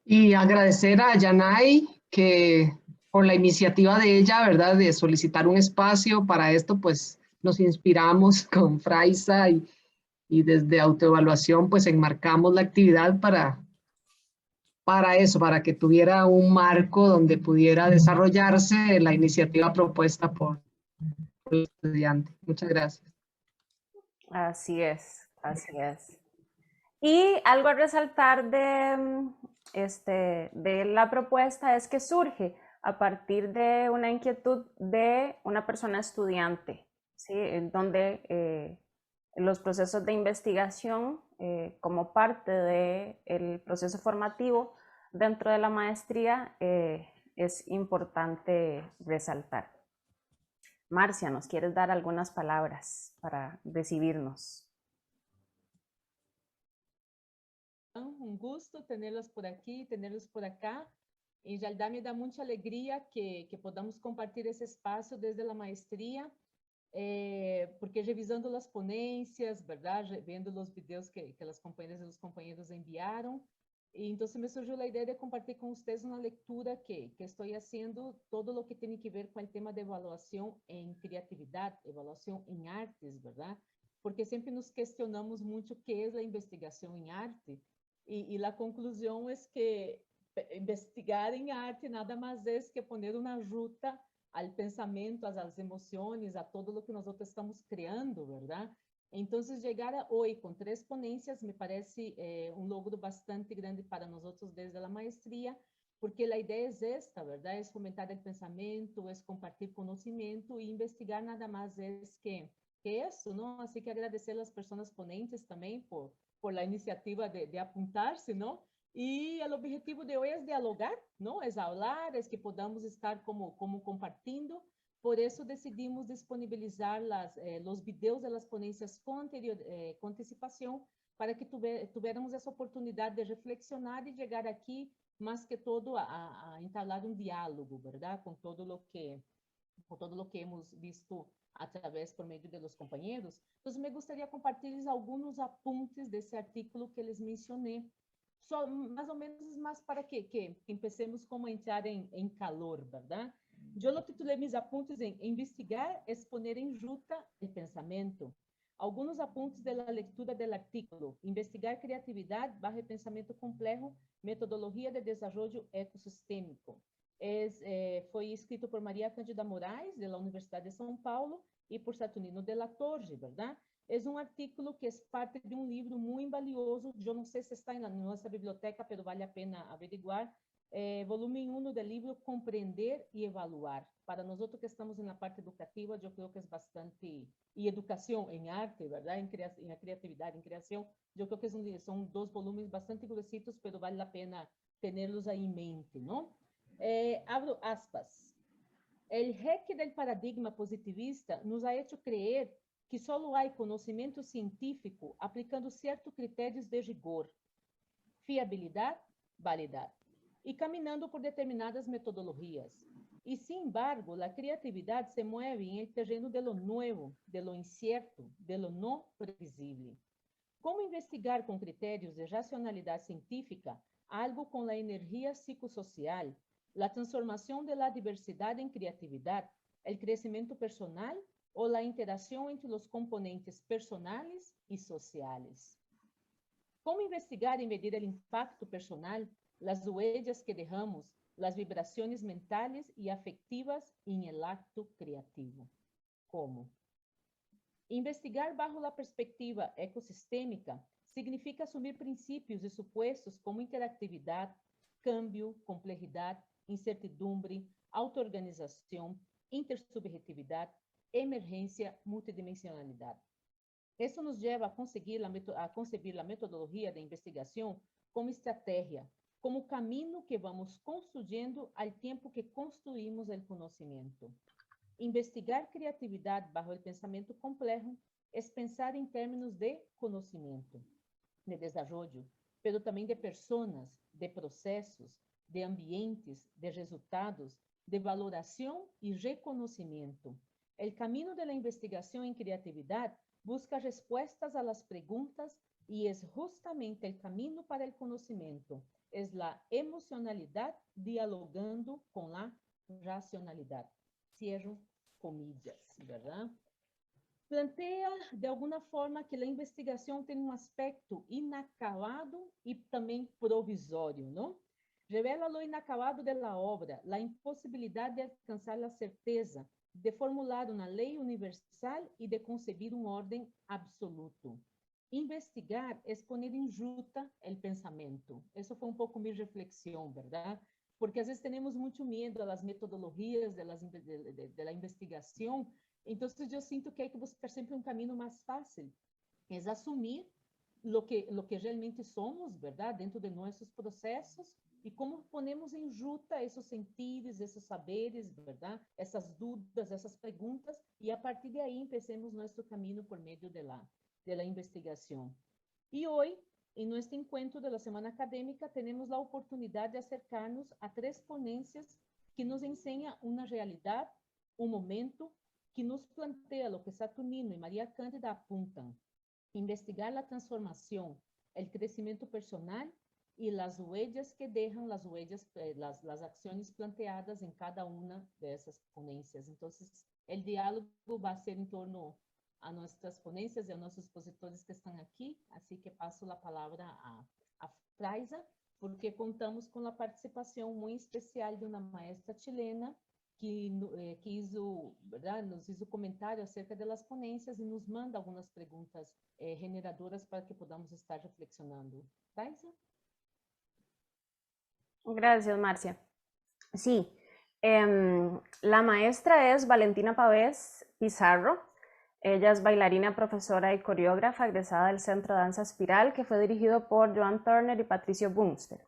Y agradecer a Yanay que por la iniciativa de ella, ¿verdad?, de solicitar un espacio para esto, pues nos inspiramos con Fraisa y desde autoevaluación, pues enmarcamos la actividad para eso, para que tuviera un marco donde pudiera desarrollarse la iniciativa propuesta por el estudiante. Muchas gracias. Así es, así es. Y algo a resaltar de la propuesta es que surge a partir de una inquietud de una persona estudiante, ¿sí? En donde los procesos de investigación, como parte del proceso formativo dentro de la maestría, es importante resaltar. Marcia, ¿nos quieres dar algunas palabras para recibirnos? Un gusto tenerlos por aquí, tenerlos por acá. En realidad me da mucha alegría que podamos compartir ese espacio desde la maestría, porque revisando las ponencias, ¿verdad? Viendo los videos que las compañeras y los compañeros enviaron, y entonces me surgió la idea de compartir con ustedes una lectura que estoy haciendo, todo lo que tiene que ver con el tema de evaluación en creatividad, evaluación en artes, ¿verdad? Porque siempre nos questionamos mucho qué es la investigación en arte, y la conclusión es que investigar en arte nada más es que poner una ruta al pensamiento, a las emociones, a todo lo que nosotros estamos creando, ¿verdad? Entonces, llegar a hoy con 3 ponencias me parece un logro bastante grande para nosotros desde la maestría, porque la idea es esta, ¿verdad? Es fomentar el pensamiento, es compartir conocimiento y investigar nada más es que eso, ¿no? Así que agradecer a las personas ponentes también por la iniciativa de apuntarse, ¿no? Y el objetivo de hoy es dialogar, ¿no? Es hablar, es que podamos estar como compartiendo. Por eso decidimos disponibilizar los videos de las ponencias con anticipación para que tuviéramos essa oportunidade de reflexionar e llegar aqui, más que todo, a entablar un diálogo, ¿verdad? Com todo lo que hemos visto a través por meio de los compañeros. Entonces, me gustaría compartirles algunos apuntes desse artículo que les mencioné, só mais ou menos mais para que empecemos como a entrar em calor, ¿verdad? Eu lo titulei mis apuntes em investigar, exponer em ruta el pensamento. Alguns apuntes da leitura do artículo, investigar criatividade barra pensamento complexo, metodologia de desenvolvimento ecossistêmico. Foi escrito por Maria Cândida Moraes, da Universidade de São Paulo, e por Saturnino de la Torre, ¿verdad? É um artículo que é parte de um livro muito valioso, eu não sei se está na nossa biblioteca, mas vale a pena averiguar, volume 1 do livro Compreender e Evaluar. Para nós que estamos na parte educativa, eu creio que é bastante, e educação em arte, verdade? Em criatividade, em criação, eu creio que são 2 volumes bastante gruesitos, mas vale a pena tê-los aí em mente, não? Abro aspas. El jeque del paradigma positivista nos ha hecho creer que solo há conhecimento científico aplicando certos critérios de rigor, fiabilidade, validade, e caminhando por determinadas metodologias. E, sin embargo, a criatividade se mueve em el terreno de lo nuevo, de lo incierto, de lo no previsible. Como investigar com critérios de racionalidade científica algo com a energia psicossocial, a transformação de la diversidade em criatividade, o crescimento personal ou a interação entre os componentes personales e sociales? Como investigar e medir o impacto personal, as huellas que dejamos, as vibrações mentales e afectivas em el acto criativo? Como? Investigar bajo a perspectiva ecossistêmica significa assumir princípios e supostos como interatividade, câmbio, complexidade, incertidumbre, auto-organização, intersubjetividade, emergência, multidimensionalidade. Isso nos leva a concebir a metodologia de investigação como estratégia, como caminho que vamos construindo ao tempo que construímos o conhecimento. Investigar criatividade bajo el pensamento complexo es pensar em términos de conhecimento, de desarrollo, pero também de personas, de processos, de ambientes, de resultados, de valoração e reconhecimento. O caminho da investigação em criatividade busca respostas a las preguntas e é justamente o caminho para o conhecimento, es la emocionalidad dialogando con la racionalidad. Cierro comillas, ¿verdad? Plantea de alguna forma que a investigação tem um aspecto inacabado e também provisório, não? Revela lo inacabado de la obra, la imposibilidad de alcanzar la certeza, de formular una ley universal y de concebir un orden absoluto. Investigar es poner en ruta el pensamiento. Eso fue un poco mi reflexión, ¿verdad? Porque a veces tenemos mucho miedo a las metodologías de la investigación. Entonces yo siento que hay que buscar siempre un camino más fácil. Es asumir lo que realmente somos, ¿verdad? Dentro de nuestros procesos e como ponemos em ruta esses sentidos, esses saberes, verdade? Essas dúvidas, essas perguntas, e a partir de aí empecemos nosso caminho por meio de la investigação. E hoje, em nosso encontro da Semana Acadêmica, temos a oportunidade de acercar-nos a 3 ponências que nos ensinam uma realidade, um momento, que nos plantea o que Saturnino e Maria Cândida apuntam. Investigar a transformação, o crescimento personal y las huellas que dejan las acciones planteadas en cada una de esas ponencias. Entonces, el diálogo va a ser en torno a nuestras ponencias y a nuestros expositores que están aquí, así que paso la palabra a Fraisa, porque contamos con la participación muy especial de una maestra chilena que hizo, ¿verdad? Nos hizo comentario acerca de las ponencias y nos manda algunas preguntas generadoras para que podamos estar reflexionando. Fraisa? Gracias, Marcia. Sí, la maestra es Valentina Pavés Pizarro. Ella es bailarina, profesora y coreógrafa egresada del Centro de Danza Espiral, que fue dirigido por Joan Turner y Patricio Bunster.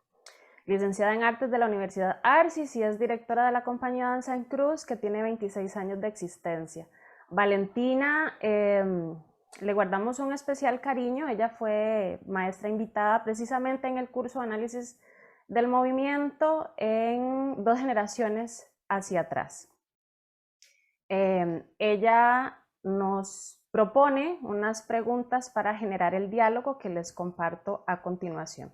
Licenciada en Artes de la Universidad Arcis y es directora de la compañía Danza en Cruz, que tiene 26 años de existencia. Valentina, le guardamos un especial cariño. Ella fue maestra invitada precisamente en el curso de análisis del movimiento en 2 generaciones hacia atrás. Ella nos propone unas preguntas para generar el diálogo que les comparto a continuación.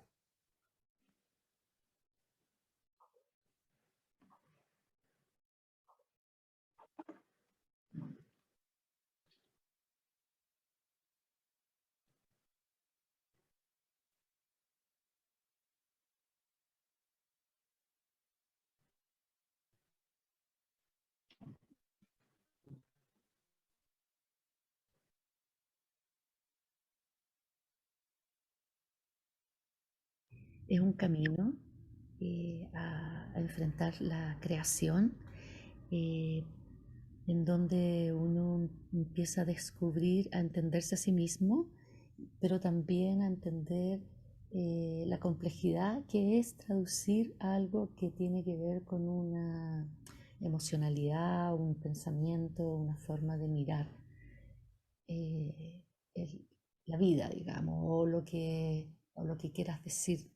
Es un camino a enfrentar la creación, en donde uno empieza a descubrir, a entenderse a sí mismo, pero también a entender la complejidad que es traducir algo que tiene que ver con una emocionalidad, un pensamiento, una forma de mirar la vida, digamos, o lo que quieras decir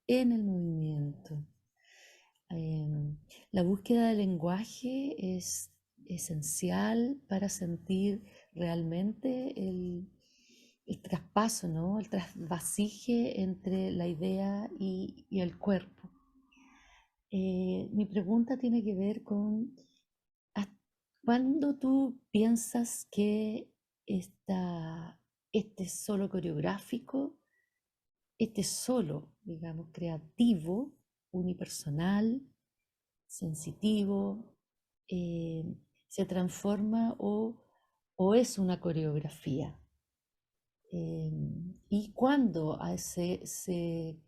en el movimiento. La búsqueda del lenguaje es esencial para sentir realmente el traspaso, ¿no? El trasvasije entre la idea y el cuerpo. Mi pregunta tiene que ver con ¿cuándo tú piensas que este solo coreográfico, este solo, digamos, creativo, unipersonal, sensitivo, se transforma o es una coreografía? ¿Y cuándo se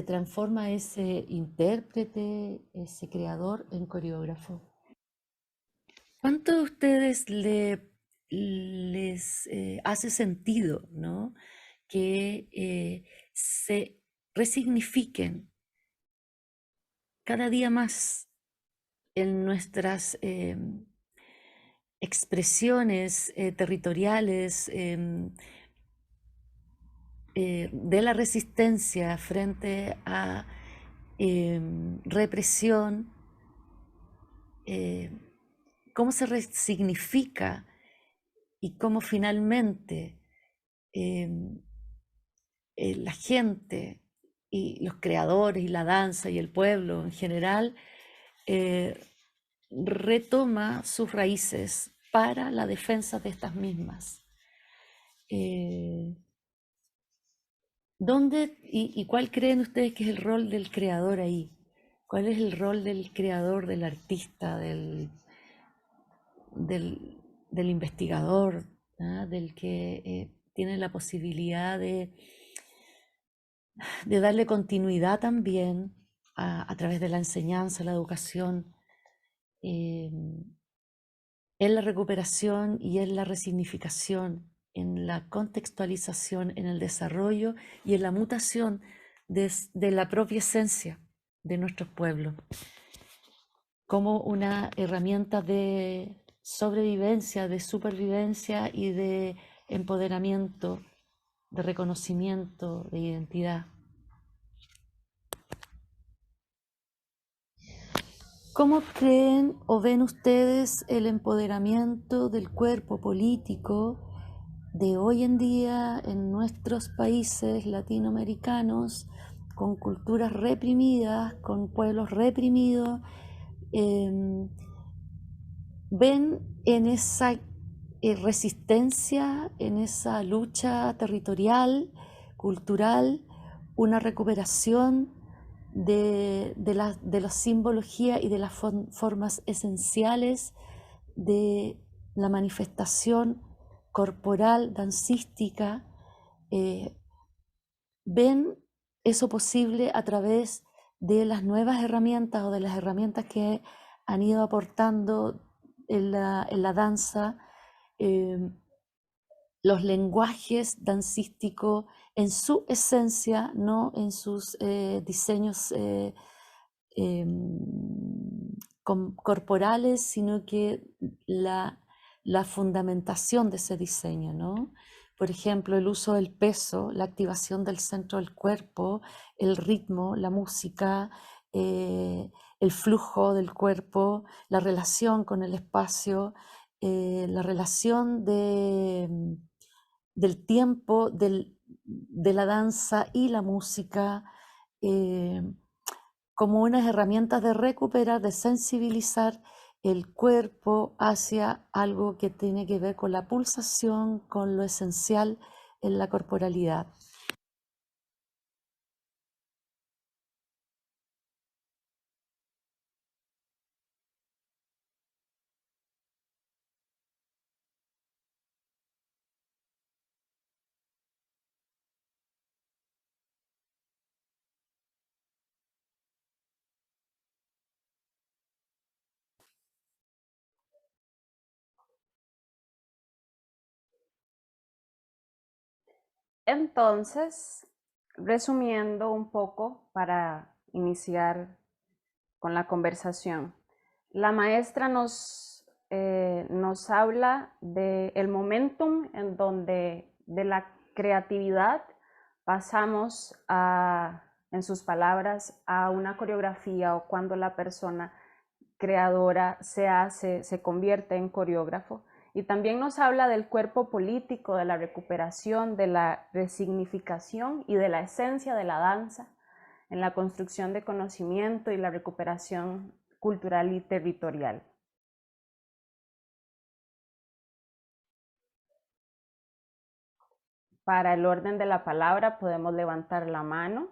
transforma ese intérprete, ese creador, en coreógrafo? ¿Cuánto a ustedes les hace sentido, ¿no? Que se resignifiquen cada día más en nuestras expresiones territoriales de la resistencia frente a represión? ¿Cómo se resignifica y cómo finalmente la gente y los creadores y la danza y el pueblo en general retoma sus raíces para la defensa de estas mismas. ¿Dónde y cuál creen ustedes que es el rol del creador ahí? ¿Cuál es el rol del creador, del artista, del investigador, ¿ah? Del que tiene la posibilidad de darle continuidad también a través de la enseñanza, la educación, en la recuperación y en la resignificación, en la contextualización, en el desarrollo y en la mutación de la propia esencia de nuestros pueblos, como una herramienta de sobrevivencia, de supervivencia y de empoderamiento, de reconocimiento, de identidad. ¿Cómo creen o ven ustedes el empoderamiento del cuerpo político de hoy en día en nuestros países latinoamericanos, con culturas reprimidas, con pueblos reprimidos? ¿Ven en esa resistencia, en esa lucha territorial, cultural, una recuperación de la simbología y de las formas esenciales de la manifestación corporal, dancística? ¿Ven eso posible a través de las nuevas herramientas o de las herramientas que han ido aportando en la danza, los lenguajes dancísticos en su esencia, no en sus diseños corporales, sino que la fundamentación de ese diseño, ¿no? Por ejemplo, el uso del peso, la activación del centro del cuerpo, el ritmo, la música, el flujo del cuerpo, la relación con el espacio, la relación del tiempo, de la danza y la música, como unas herramientas de recuperar, de sensibilizar el cuerpo hacia algo que tiene que ver con la pulsación, con lo esencial en la corporalidad. Entonces, resumiendo un poco para iniciar con la conversación, la maestra nos habla del momentum en donde de la creatividad pasamos en sus palabras, a una coreografía, o cuando la persona creadora se convierte en coreógrafo. Y también nos habla del cuerpo político, de la recuperación, de la resignificación y de la esencia de la danza en la construcción de conocimiento y la recuperación cultural y territorial. Para el orden de la palabra podemos levantar la mano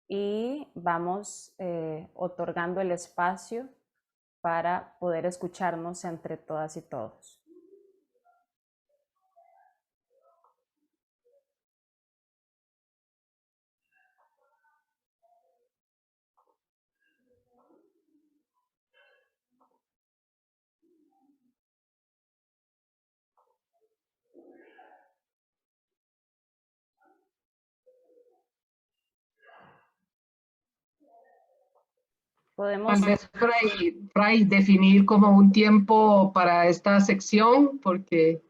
y vamos otorgando el espacio para poder escucharnos entre todas y todos. Podemos... Tal vez, Fray, definir como un tiempo para esta sección, porque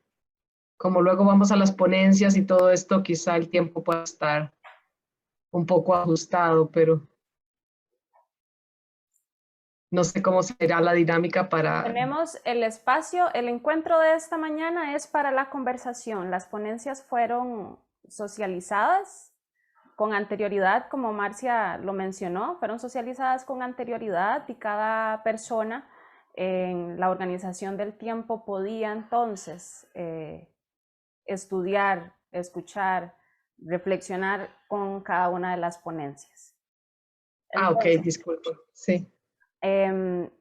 como luego vamos a las ponencias y todo esto, quizá el tiempo pueda estar un poco ajustado, pero no sé cómo será la dinámica para... Tenemos el espacio, el encuentro de esta mañana es para la conversación. Las ponencias fueron socializadas con anterioridad, como Marcia lo mencionó, fueron socializadas con anterioridad y cada persona en la organización del tiempo podía entonces estudiar, escuchar, reflexionar con cada una de las ponencias. Entonces, ok, disculpa, sí.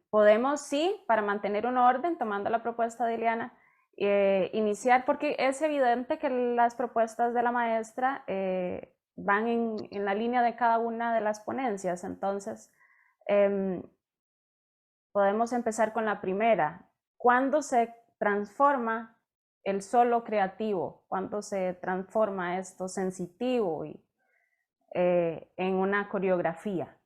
Podemos, sí, para mantener un orden, tomando la propuesta de Ileana, iniciar, porque es evidente que las propuestas de la maestra van en la línea de cada una de las ponencias. Entonces, podemos empezar con la primera. ¿Cuándo se transforma el solo creativo? ¿Cuándo se transforma esto sensitivo y, en una coreografía?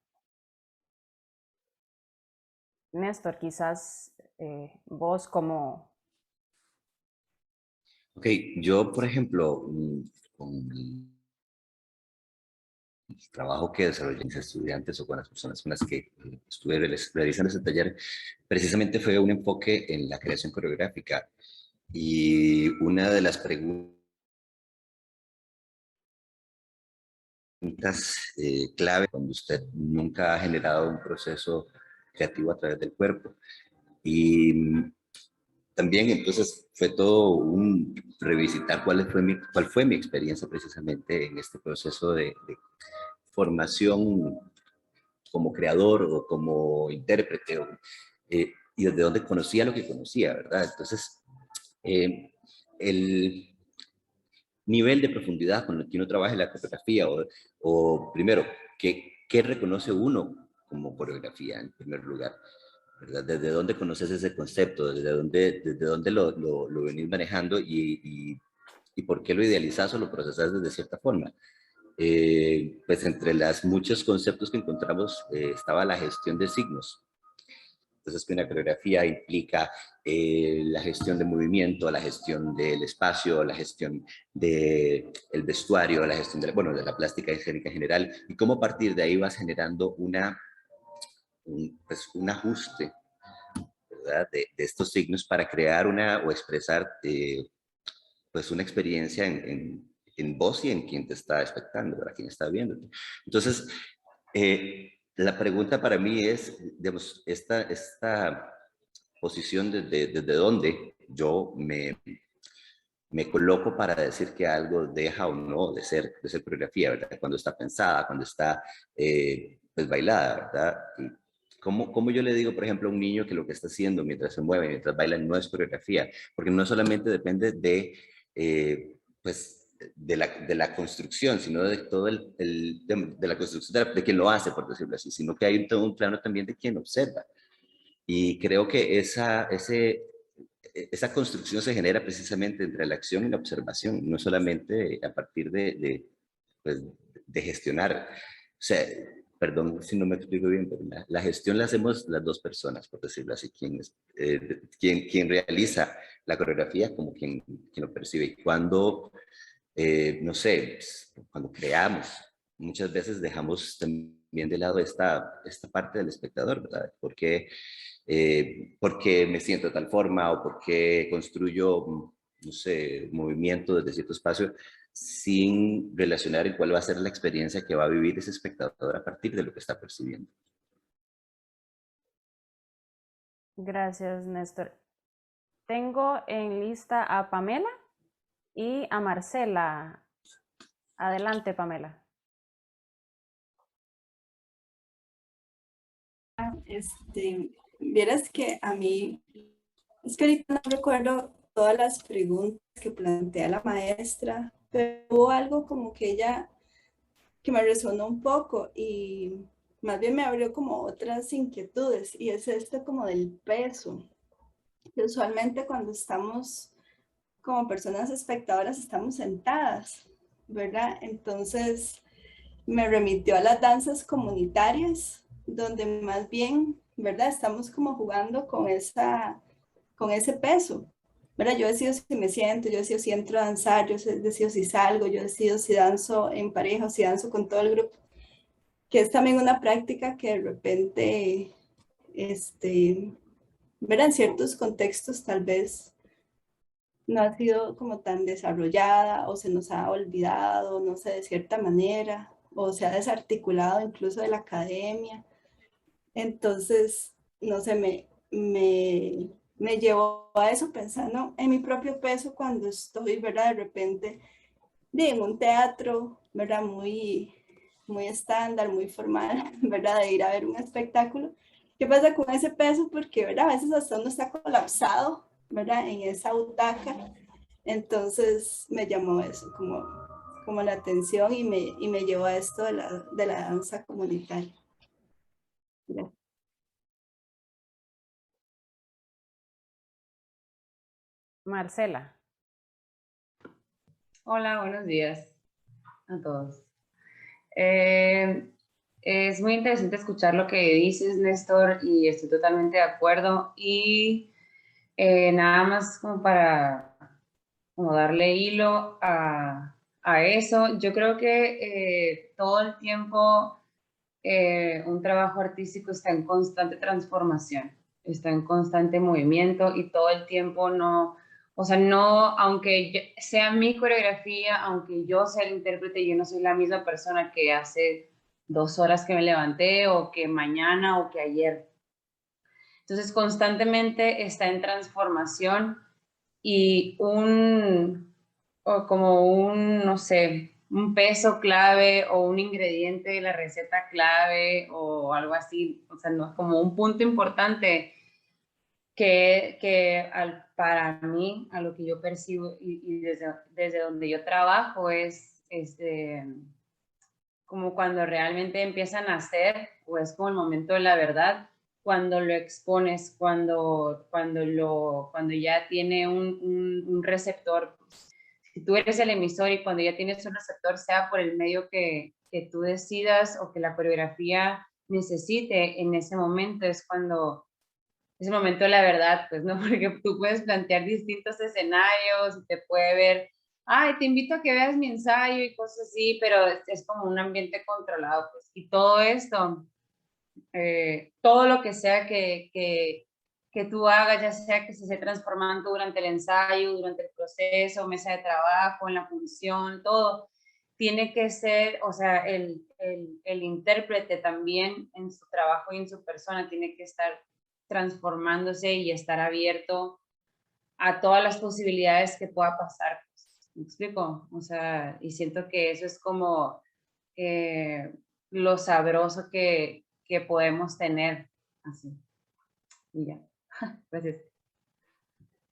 Néstor, quizás vos como... Ok, yo, por ejemplo, con el trabajo que desarrollé con mis estudiantes o con las personas con las que estuve realizando ese taller, precisamente fue un enfoque en la creación coreográfica. Y una de las preguntas clave cuando usted nunca ha generado un proceso creativo a través del cuerpo. Y también entonces fue todo un revisitar cuál fue mi experiencia precisamente en este proceso de formación como creador o como intérprete, y desde dónde conocía lo que conocía, ¿verdad? Entonces, el nivel de profundidad con el que uno trabaja en la coreografía, o primero, ¿qué reconoce uno como coreografía en primer lugar? ¿Verdad? ¿Desde dónde conoces ese concepto? ¿Desde dónde lo venís manejando y por qué lo idealizás o lo procesás desde cierta forma? Pues entre los muchos conceptos que encontramos estaba la gestión de signos. Entonces, que una coreografía implica la gestión de movimiento, la gestión del espacio, la gestión del vestuario, la gestión de, bueno, de la plástica escénica en general, y cómo a partir de ahí vas generando pues, un ajuste, ¿verdad? De estos signos para crear o expresar pues una experiencia en vos y en quien te está expectando, para quien está viendo. Entonces, la pregunta para mí es, digamos, esta posición desde donde yo me coloco para decir que algo deja o no de ser coreografía, ¿verdad? Cuando está pensada, cuando está pues bailada, ¿verdad? ¿Cómo yo le digo, por ejemplo, a un niño que lo que está haciendo mientras se mueve, mientras baila, no es coreografía? Porque no solamente depende pues, de la construcción, sino de todo de la construcción de quien lo hace, por decirlo así, sino que hay todo un plano también de quien observa. Y creo que esa construcción se genera precisamente entre la acción y la observación, no solamente a partir pues, de gestionar. O sea, perdón si no me explico bien, pero la gestión la hacemos las dos personas, por decirlo así, quien realiza la coreografía como quien lo percibe. Y cuando, no sé, pues, cuando creamos, muchas veces dejamos también de lado esta parte del espectador, ¿verdad? Porque me siento de tal forma o porque construyo, no sé, movimiento desde cierto espacio sin relacionar en cuál va a ser la experiencia que va a vivir ese espectador a partir de lo que está percibiendo. Gracias, Néstor. Tengo en lista a Pamela y a Marcela. Adelante, Pamela. Vieras que a mí, es que ahorita no recuerdo todas las preguntas que plantea la maestra, pero hubo algo como que ella, que me resonó un poco y más bien me abrió como otras inquietudes, y es esto como del peso. Que usualmente cuando estamos como personas espectadoras estamos sentadas, ¿verdad? Entonces me remitió a las danzas comunitarias, donde más bien, ¿verdad? Estamos como jugando con ese peso, ¿verdad? Yo decido si me siento, yo decido si entro a danzar, yo decido si salgo, yo decido si danzo en pareja o si danzo con todo el grupo, que es también una práctica que de repente, ¿verdad? En ciertos contextos tal vez no ha sido como tan desarrollada o se nos ha olvidado, no sé, de cierta manera. o se ha desarticulado incluso de la academia. Entonces, no sé, me llevó a eso pensando en mi propio peso cuando estoy, ¿verdad? De repente en un teatro, ¿verdad? Muy estándar, muy formal, ¿verdad? De ir a ver un espectáculo. ¿Qué pasa con ese peso? Porque, ¿verdad? A veces hasta uno está colapsado, ¿verdad? En esa butaca. Entonces me llamó eso como la atención y me llevó a esto de la danza comunitaria. Gracias. Marcela. Hola, buenos días a todos. Es muy interesante escuchar lo que dices, Néstor, y estoy totalmente de acuerdo. Y nada más como para darle hilo a eso, yo creo que todo el tiempo un trabajo artístico está en constante transformación, está en constante movimiento y todo el tiempo o sea, aunque sea mi coreografía, aunque yo sea el intérprete, yo no soy la misma persona que hace 2 horas que me levanté o que mañana o que ayer. Entonces, constantemente está en transformación y no sé, un peso clave o un ingrediente de la receta clave o algo así, o sea, no es como un punto importante para mí, a lo que yo percibo y desde donde yo trabajo es como cuando realmente empiezan a hacer, o es como el momento de la verdad, cuando lo expones, cuando ya tiene un receptor. Si tú eres el emisor y cuando ya tienes un receptor, sea por el medio que tú decidas o que la coreografía necesite en ese momento, es el momento de la verdad, pues, ¿no? Porque tú puedes plantear distintos escenarios y te puede ver, ay, te invito a que veas mi ensayo y cosas así, pero es como un ambiente controlado, pues. Y todo esto, todo lo que sea que tú hagas, ya sea que se esté transformando durante el ensayo, durante el proceso, mesa de trabajo, en la función, todo, tiene que ser, o sea, el intérprete también en su trabajo y en su persona tiene que estar transformándose y estar abierto a todas las posibilidades que pueda pasar. ¿Me explico? O sea, y siento que eso es como lo sabroso que podemos tener. Así. Y ya. Gracias.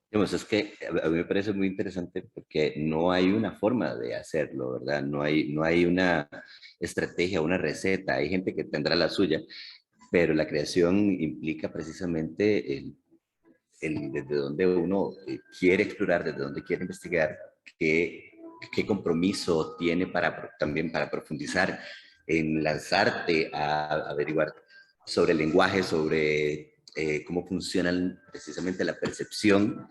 Digamos, es que a mí me parece muy interesante porque no hay una forma de hacerlo, ¿verdad? No hay una estrategia, una receta. Hay gente que tendrá la suya, pero la creación implica precisamente desde donde uno quiere explorar, desde donde quiere investigar, qué compromiso tiene también para profundizar en lanzarte a averiguar sobre el lenguaje, sobre cómo funcionan precisamente la percepción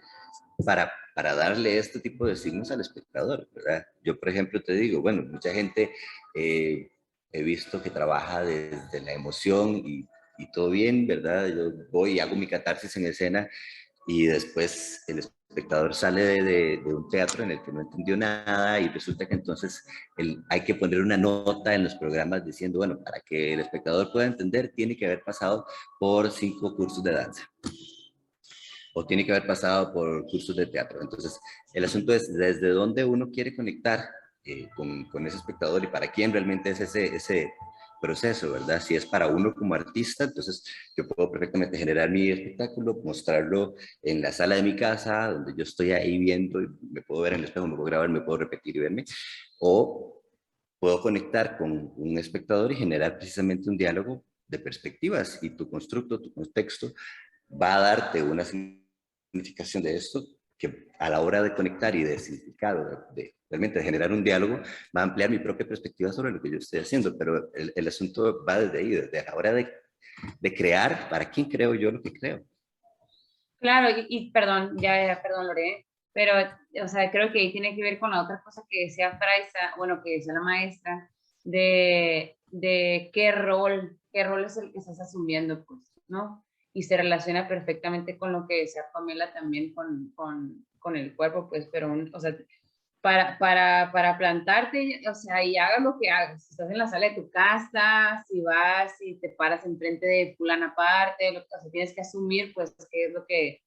para darle este tipo de signos al espectador, ¿verdad? Yo, por ejemplo, te digo, bueno, mucha gente he visto que trabaja desde la emoción y todo bien, ¿verdad? Yo voy y hago mi catarsis en escena y después el espectador sale de un teatro en el que no entendió nada y resulta que entonces hay que poner una nota en los programas diciendo, bueno, para que el espectador pueda entender, tiene que haber pasado por 5 cursos de danza o tiene que haber pasado por cursos de teatro. Entonces, el asunto es desde dónde uno quiere conectar con ese espectador y para quién realmente es ese proceso, ¿verdad? Si es para uno como artista, entonces yo puedo perfectamente generar mi espectáculo, mostrarlo en la sala de mi casa, donde yo estoy ahí viendo y me puedo ver en el espejo, me puedo grabar, me puedo repetir y verme, o puedo conectar con un espectador y generar precisamente un diálogo de perspectivas y tu constructo, tu contexto va a darte una significación de esto que a la hora de conectar y de significar, realmente de generar un diálogo, va a ampliar mi propia perspectiva sobre lo que yo estoy haciendo, pero el asunto va desde ahí, desde la hora de crear, ¿para quién creo yo lo que creo? Claro, perdón, perdón, Lore, pero, o sea, creo que ahí tiene que ver con la otra cosa que decía Fraisa, bueno, que decía la maestra, de qué rol es el que estás asumiendo, pues, ¿no? Y se relaciona perfectamente con lo que decía Pamela también con el cuerpo, pues, pero, o sea, para plantarte, o sea, y hagas lo que hagas. Si estás en la sala de tu casa, si vas y te paras enfrente de fulana parte, o sea, tienes que asumir, pues, qué es lo que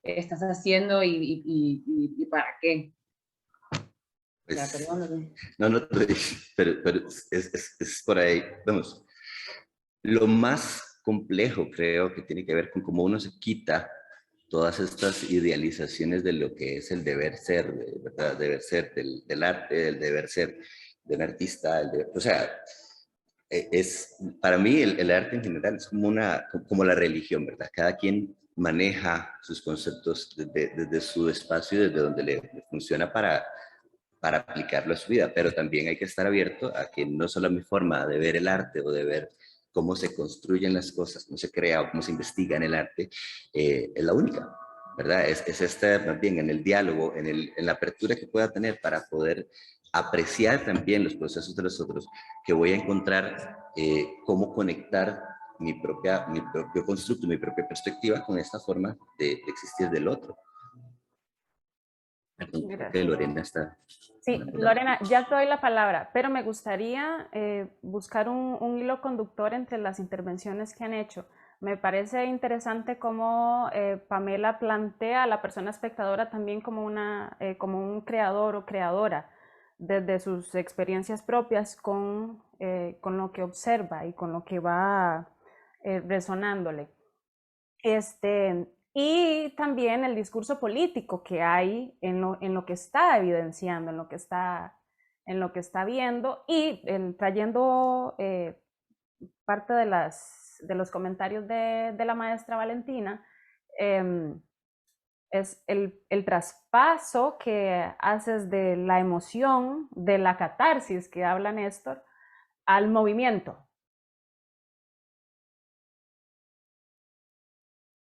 estás haciendo y para qué. Pues, Ya, perdón. no, pero es por ahí. Vamos, lo más complejo creo que tiene que ver con cómo uno se quita todas estas idealizaciones de lo que es el deber ser, ¿verdad? Deber ser del arte, el deber ser de un artista, o sea, para mí el arte en general es como la religión, ¿verdad? Cada quien maneja sus conceptos desde su espacio, desde donde le funciona para aplicarlo a su vida, pero también hay que estar abierto a que no solo mi forma de ver el arte o de ver cómo se construyen las cosas, cómo se crea o cómo se investiga en el arte, es la única, ¿verdad? Es estar más bien en el diálogo, en la apertura que pueda tener para poder apreciar también los procesos de los otros, que voy a encontrar cómo conectar mi propio constructo, mi propia perspectiva con esta forma de existir del otro. Creo que Lorena está... Sí, Lorena, ya te doy la palabra, pero me gustaría buscar un hilo conductor entre las intervenciones que han hecho. Me parece interesante cómo Pamela plantea a la persona espectadora también como un creador o creadora, desde sus experiencias propias con lo que observa y con lo que va resonándole. Y también el discurso político que hay en lo que está evidenciando, en lo que está viendo, y trayendo parte de los comentarios de la maestra Valentina, es el traspaso que haces de la emoción, de la catarsis que habla Néstor, al movimiento.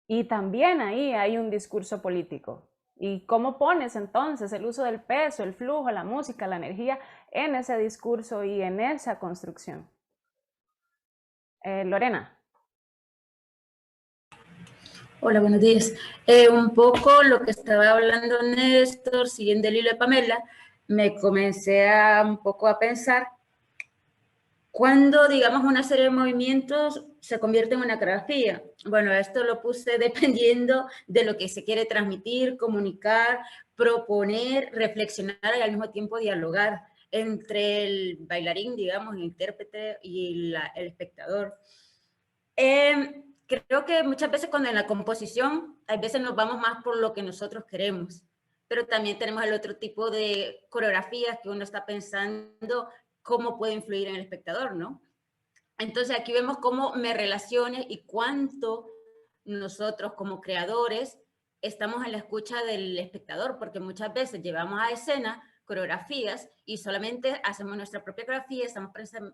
Y también ahí hay un discurso político. ¿Y cómo pones entonces el uso del peso, el flujo, la música, la energía en ese discurso y en esa construcción? Lorena. Hola, buenos días. Un poco lo que estaba hablando Néstor, siguiendo el hilo de Pamela, me comencé un poco a pensar cuando, digamos, una serie de movimientos se convierte en una coreografía. Bueno, esto lo puse dependiendo de lo que se quiere transmitir, comunicar, proponer, reflexionar y al mismo tiempo dialogar entre el bailarín, digamos, el intérprete y el espectador. Creo que muchas veces cuando en la composición, a veces nos vamos más por lo que nosotros queremos, pero también tenemos el otro tipo de coreografías que uno está pensando cómo puede influir en el espectador, ¿no? Entonces aquí vemos cómo me relaciono y cuánto nosotros como creadores estamos en la escucha del espectador, porque muchas veces llevamos a escena coreografías y solamente hacemos nuestra propia coreografía, estamos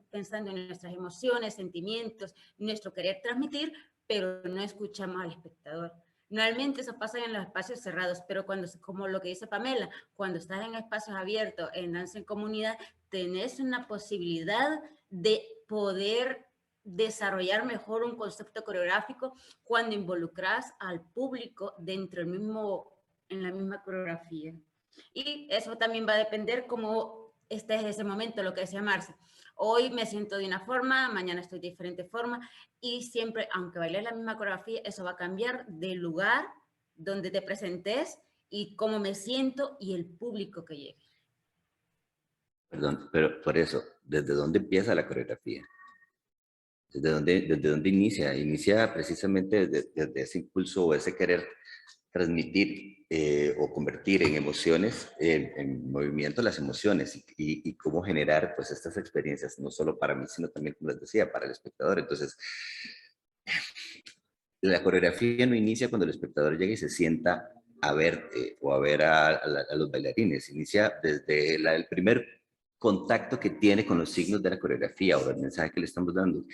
pensando en nuestras emociones, sentimientos, nuestro querer transmitir, pero no escuchamos al espectador. Normalmente eso pasa en los espacios cerrados, pero cuando, como lo que dice Pamela, cuando estás en espacios abiertos, en danza en comunidad, tenés una posibilidad de poder desarrollar mejor un concepto coreográfico cuando involucras al público dentro del en la misma coreografía. Y eso también va a depender cómo estés en ese momento, lo que decía Marce. Hoy me siento de una forma, mañana estoy de diferente forma, y siempre, aunque bailes la misma coreografía, eso va a cambiar del lugar donde te presentes y cómo me siento y el público que llegue. Perdón, pero por eso, ¿desde dónde empieza la coreografía? ¿Desde dónde inicia? Inicia precisamente desde ese impulso o ese querer transmitir o convertir en emociones, en movimiento las emociones y cómo generar pues estas experiencias, no solo para mí, sino también, como les decía, para el espectador. Entonces, la coreografía no inicia cuando el espectador llega y se sienta a verte o a ver a los bailarines. Inicia desde el primer contacto que tiene con los signos de la coreografía o el mensaje que le estamos dando,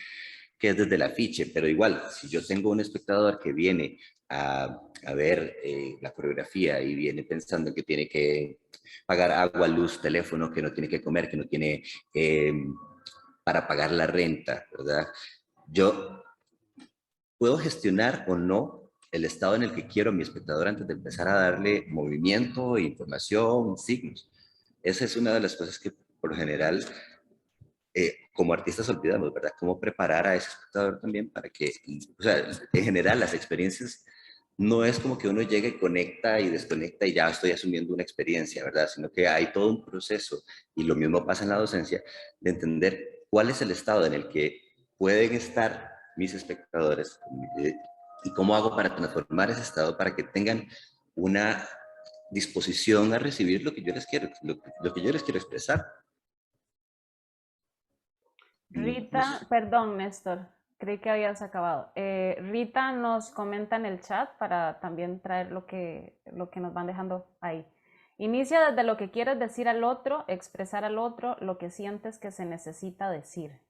que es desde el afiche. Pero igual, si yo tengo un espectador que viene a ver la coreografía y viene pensando que tiene que pagar agua, luz, teléfono, que no tiene que comer, que no tiene para pagar la renta, ¿verdad? Yo puedo gestionar o no el estado en el que quiero a mi espectador antes de empezar a darle movimiento, información, signos. esa es una de las cosas que por lo general como artistas olvidamos, ¿verdad? Cómo preparar a ese espectador también para que, o sea, en general las experiencias no es como que uno llegue y conecta y desconecta y ya estoy asumiendo una experiencia, ¿verdad? Sino que hay todo un proceso, y lo mismo pasa en la docencia, de entender cuál es el estado en el que pueden estar mis espectadores y cómo hago para transformar ese estado para que tengan una disposición a recibir lo que yo les quiero, lo que yo les quiero expresar. Rita, perdón, Néstor, creí que habías acabado. Rita nos comenta en el chat para también traer lo que nos van dejando ahí. Inicia desde lo que quieres decir al otro, expresar al otro lo que sientes que se necesita decir.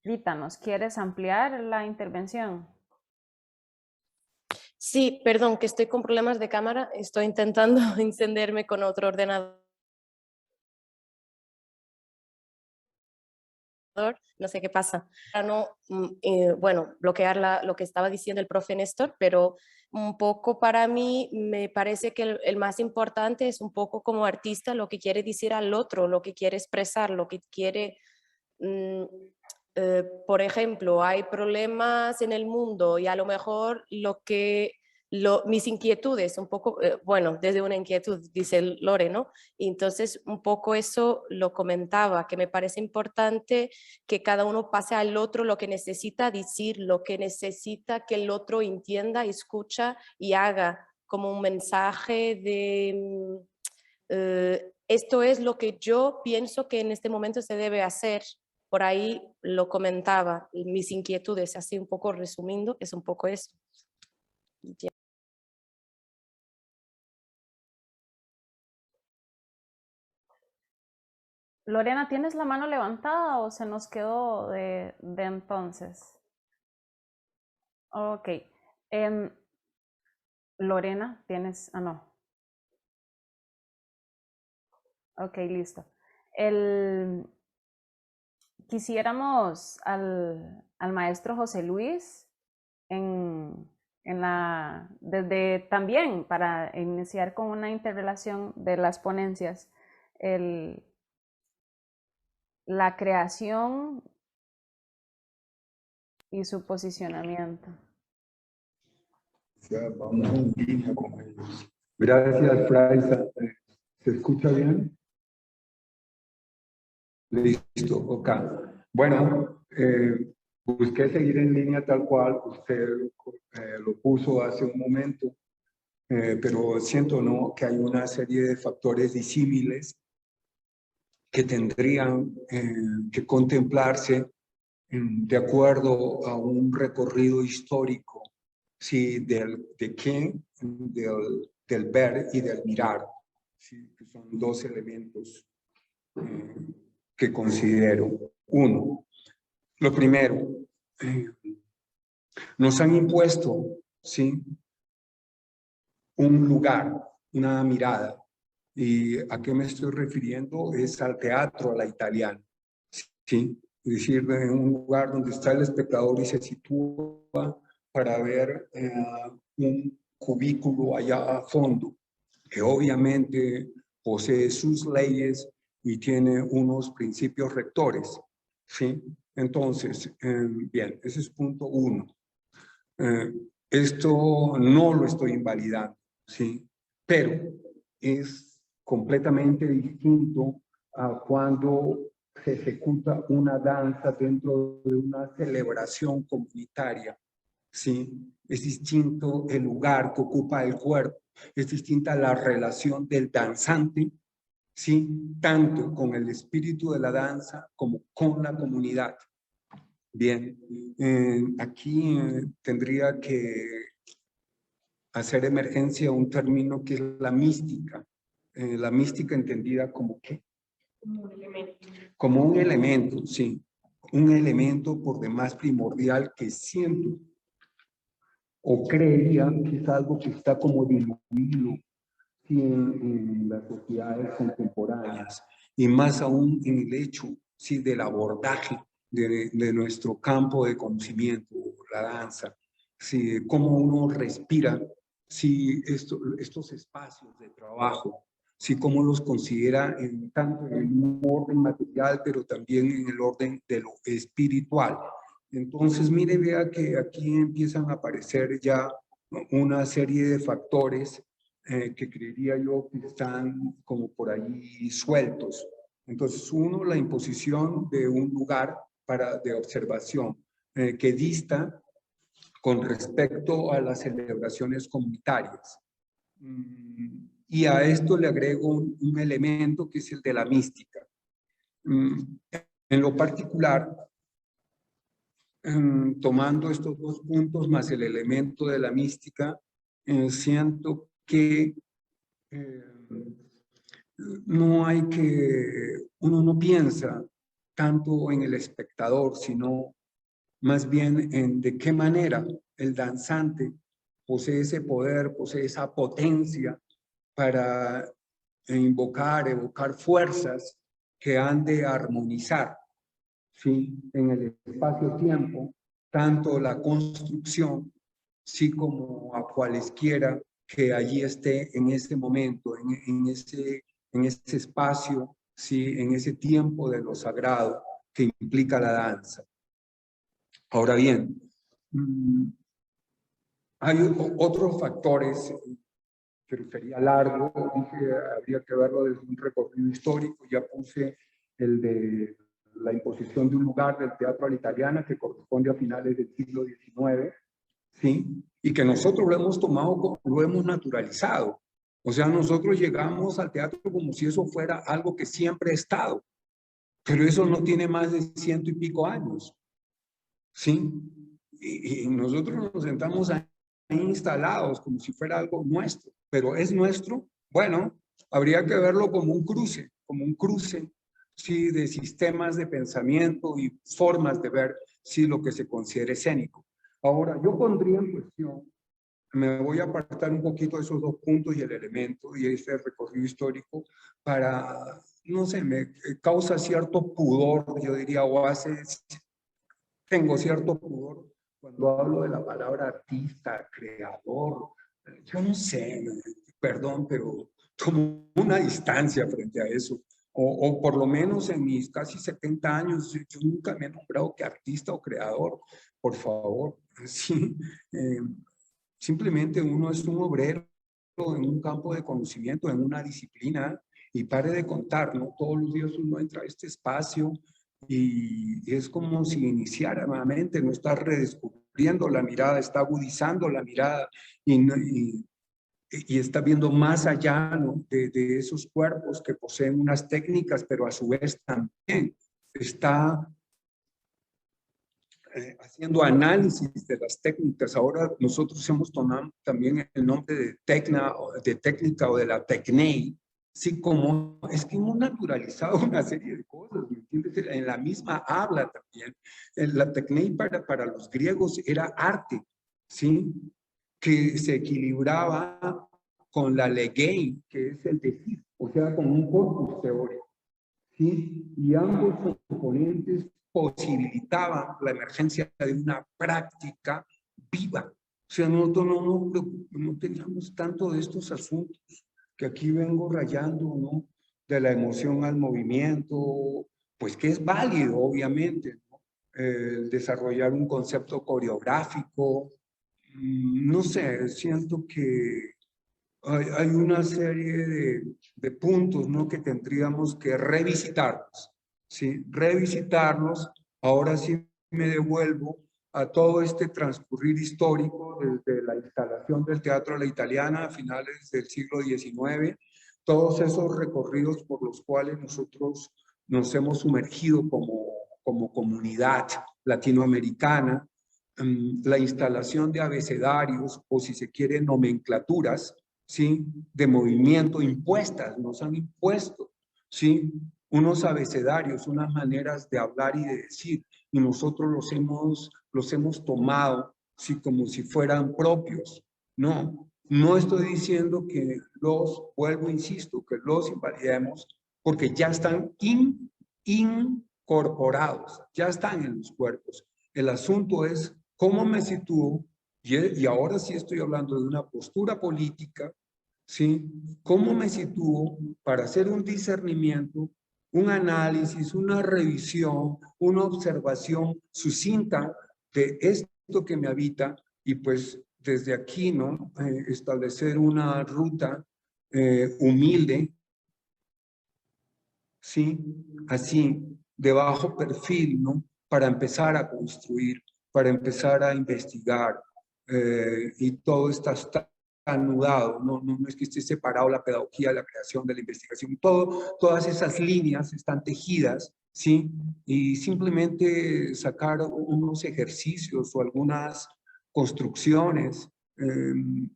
Rita, ¿nos quieres ampliar la intervención? Sí, perdón, que estoy con problemas de cámara. Estoy intentando encenderme con otro ordenador. No sé qué pasa. Para no, bueno, bloquear lo que estaba diciendo el profe Néstor, pero un poco para mí me parece que el más importante es un poco como artista lo que quiere decir al otro, lo que quiere expresar, lo que quiere... por ejemplo, hay problemas en el mundo y a lo mejor mis inquietudes, un poco, bueno, desde una inquietud, dice Lore, ¿no? Y entonces un poco eso lo comentaba, que me parece importante que cada uno pase al otro lo que necesita decir, lo que necesita que el otro entienda, escucha y haga, como un mensaje de... esto es lo que yo pienso que en este momento se debe hacer. Por ahí lo comentaba, mis inquietudes, así un poco resumiendo, es un poco eso. Ya. Lorena, ¿tienes la mano levantada o se nos quedó de entonces? Ok. Lorena, ¿tienes? Ah, no. Ok, listo. Quisiéramos al maestro José Luis desde también para iniciar con una interrelación de las ponencias, la creación y su posicionamiento. Ya, vamos en línea con ellos. Gracias, Fraisa. ¿Se escucha bien? Listo, ok. Bueno, busqué seguir en línea tal cual usted lo puso hace un momento, pero siento ¿no? que hay una serie de factores disímiles que tendrían que contemplarse de acuerdo a un recorrido histórico, ¿sí? ¿De qué? Del ver y del mirar, ¿sí? Que son dos elementos que considero. Uno, lo primero, nos han impuesto, ¿sí? Un lugar, una mirada. ¿Y a qué me estoy refiriendo? Es al teatro, a la italiana, ¿sí? Es decir, en un lugar donde está el espectador y se sitúa para ver un cubículo allá a fondo, que obviamente posee sus leyes y tiene unos principios rectores, ¿sí? Entonces, bien, ese es punto uno. Esto no lo estoy invalidando, ¿sí? Pero es completamente distinto a cuando se ejecuta una danza dentro de una celebración comunitaria, ¿sí? Es distinto el lugar que ocupa el cuerpo, es distinta la relación del danzante, ¿sí? Tanto con el espíritu de la danza como con la comunidad. Bien, aquí tendría que hacer emergencia un término que es la mística. La mística entendida como ¿qué? Como un elemento. Como un elemento, sí. Un elemento por demás primordial que siento o creería que es algo que está como diluido sí, en las sociedades contemporáneas y más aún en el hecho sí, del abordaje de nuestro campo de conocimiento, la danza, sí, cómo uno respira sí, estos espacios de trabajo, sí, cómo los considera tanto en un orden material, pero también en el orden de lo espiritual. Entonces, mire, vea que aquí empiezan a aparecer ya una serie de factores que creería yo que están como por ahí sueltos. Entonces, uno, la imposición de un lugar de observación que dista con respecto a las celebraciones comunitarias. Y a esto le agrego un elemento que es el de la mística. En lo particular, tomando estos dos puntos más el elemento de la mística, siento que uno no piensa tanto en el espectador, sino más bien en de qué manera el danzante posee ese poder, posee esa potencia para evocar fuerzas que han de armonizar, ¿sí?, en el espacio-tiempo, tanto la construcción, sí, como a cualesquiera que allí esté en ese momento, en ese espacio, sí, en ese tiempo de lo sagrado que implica la danza. Ahora bien, hay otros factores, pero sería largo, dije, habría que verlo desde un recorrido histórico, ya puse el de la imposición de un lugar del teatro a la italiana que corresponde a finales del siglo XIX, ¿sí? Y que nosotros lo hemos tomado, lo hemos naturalizado. O sea, nosotros llegamos al teatro como si eso fuera algo que siempre ha estado, pero eso no tiene más de 100 y pico años, ¿sí? Y nosotros nos sentamos ahí instalados como si fuera algo nuestro, pero es nuestro. Bueno, habría que verlo como un cruce, sí, de sistemas de pensamiento y formas de ver, sí, lo que se considera escénico. Ahora, yo pondría en cuestión, me voy a apartar un poquito de esos dos puntos y el elemento y ese recorrido histórico para, no sé, me causa cierto pudor, yo diría, tengo cierto pudor cuando hablo de la palabra artista, creador. Yo no sé, perdón, pero tomo una distancia frente a eso. O por lo menos en mis casi 70 años, yo nunca me he nombrado que artista o creador, por favor. Sí, simplemente uno es un obrero en un campo de conocimiento, en una disciplina, y pare de contar, ¿no? Todos los días uno entra a este espacio y es como si iniciara nuevamente, no está redescubriendo la mirada, está agudizando la mirada y está viendo más allá, ¿no?, de esos cuerpos que poseen unas técnicas, pero a su vez también está haciendo análisis de las técnicas. Ahora nosotros hemos tomado también el nombre de técnica o de la tecnei, sí, como es que hemos naturalizado una serie de cosas, ¿me entiendes? En la misma habla también. La tecnei para los griegos era arte, ¿sí?, que se equilibraba con la legei, que es el decir, o sea, con un corpus teórico, ¿sí? Y ambos componentes posibilitaban la emergencia de una práctica viva. O sea, nosotros no teníamos tanto de estos asuntos que aquí vengo rayando, ¿no?, de la emoción al movimiento, pues que es válido, obviamente, ¿no? Desarrollar un concepto coreográfico, no sé, siento que hay una serie de puntos, ¿no?, que tendríamos que revisitarlos, ¿sí? Revisitarlos. Ahora sí me devuelvo a todo este transcurrir histórico desde la instalación del Teatro a la Italiana a finales del siglo XIX, todos esos recorridos por los cuales nosotros nos hemos sumergido como comunidad latinoamericana, la instalación de abecedarios, o si se quiere, nomenclaturas, ¿sí?, de movimiento impuestas, nos han impuesto, ¿sí?, unos abecedarios, unas maneras de hablar y de decir, y nosotros los hemos tomado, ¿sí?, como si fueran propios. No estoy diciendo que vuelvo, insisto, que los invalidemos, porque ya están incorporados, ya están en los cuerpos. El asunto es cómo me sitúo, y ahora sí estoy hablando de una postura política, ¿sí? ¿Cómo me sitúo para hacer un discernimiento, un análisis, una revisión, una observación sucinta de esto que me habita y pues desde aquí, ¿no? Establecer una ruta humilde, ¿sí? Así, de bajo perfil, ¿no? Para empezar a construir, para empezar a investigar, y todo está anudado, no es que esté separado la pedagogía, la creación de la investigación, todas esas líneas están tejidas, ¿sí? Y simplemente sacar unos ejercicios o algunas construcciones.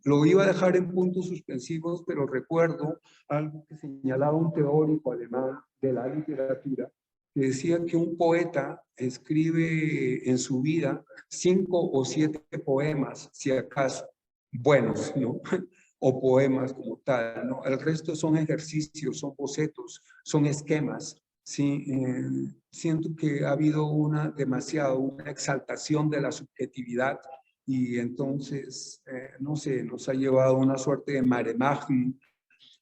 Lo iba a dejar en puntos suspensivos, pero recuerdo algo que señalaba un teórico alemán de la literatura, que decía que un poeta escribe en su vida 5 o 7 poemas, si acaso, buenos, ¿no? O poemas como tal, ¿no? El resto son ejercicios, son bocetos, son esquemas, ¿sí? Siento que ha habido una exaltación de la subjetividad y entonces, no sé, nos ha llevado a una suerte de mare magnum,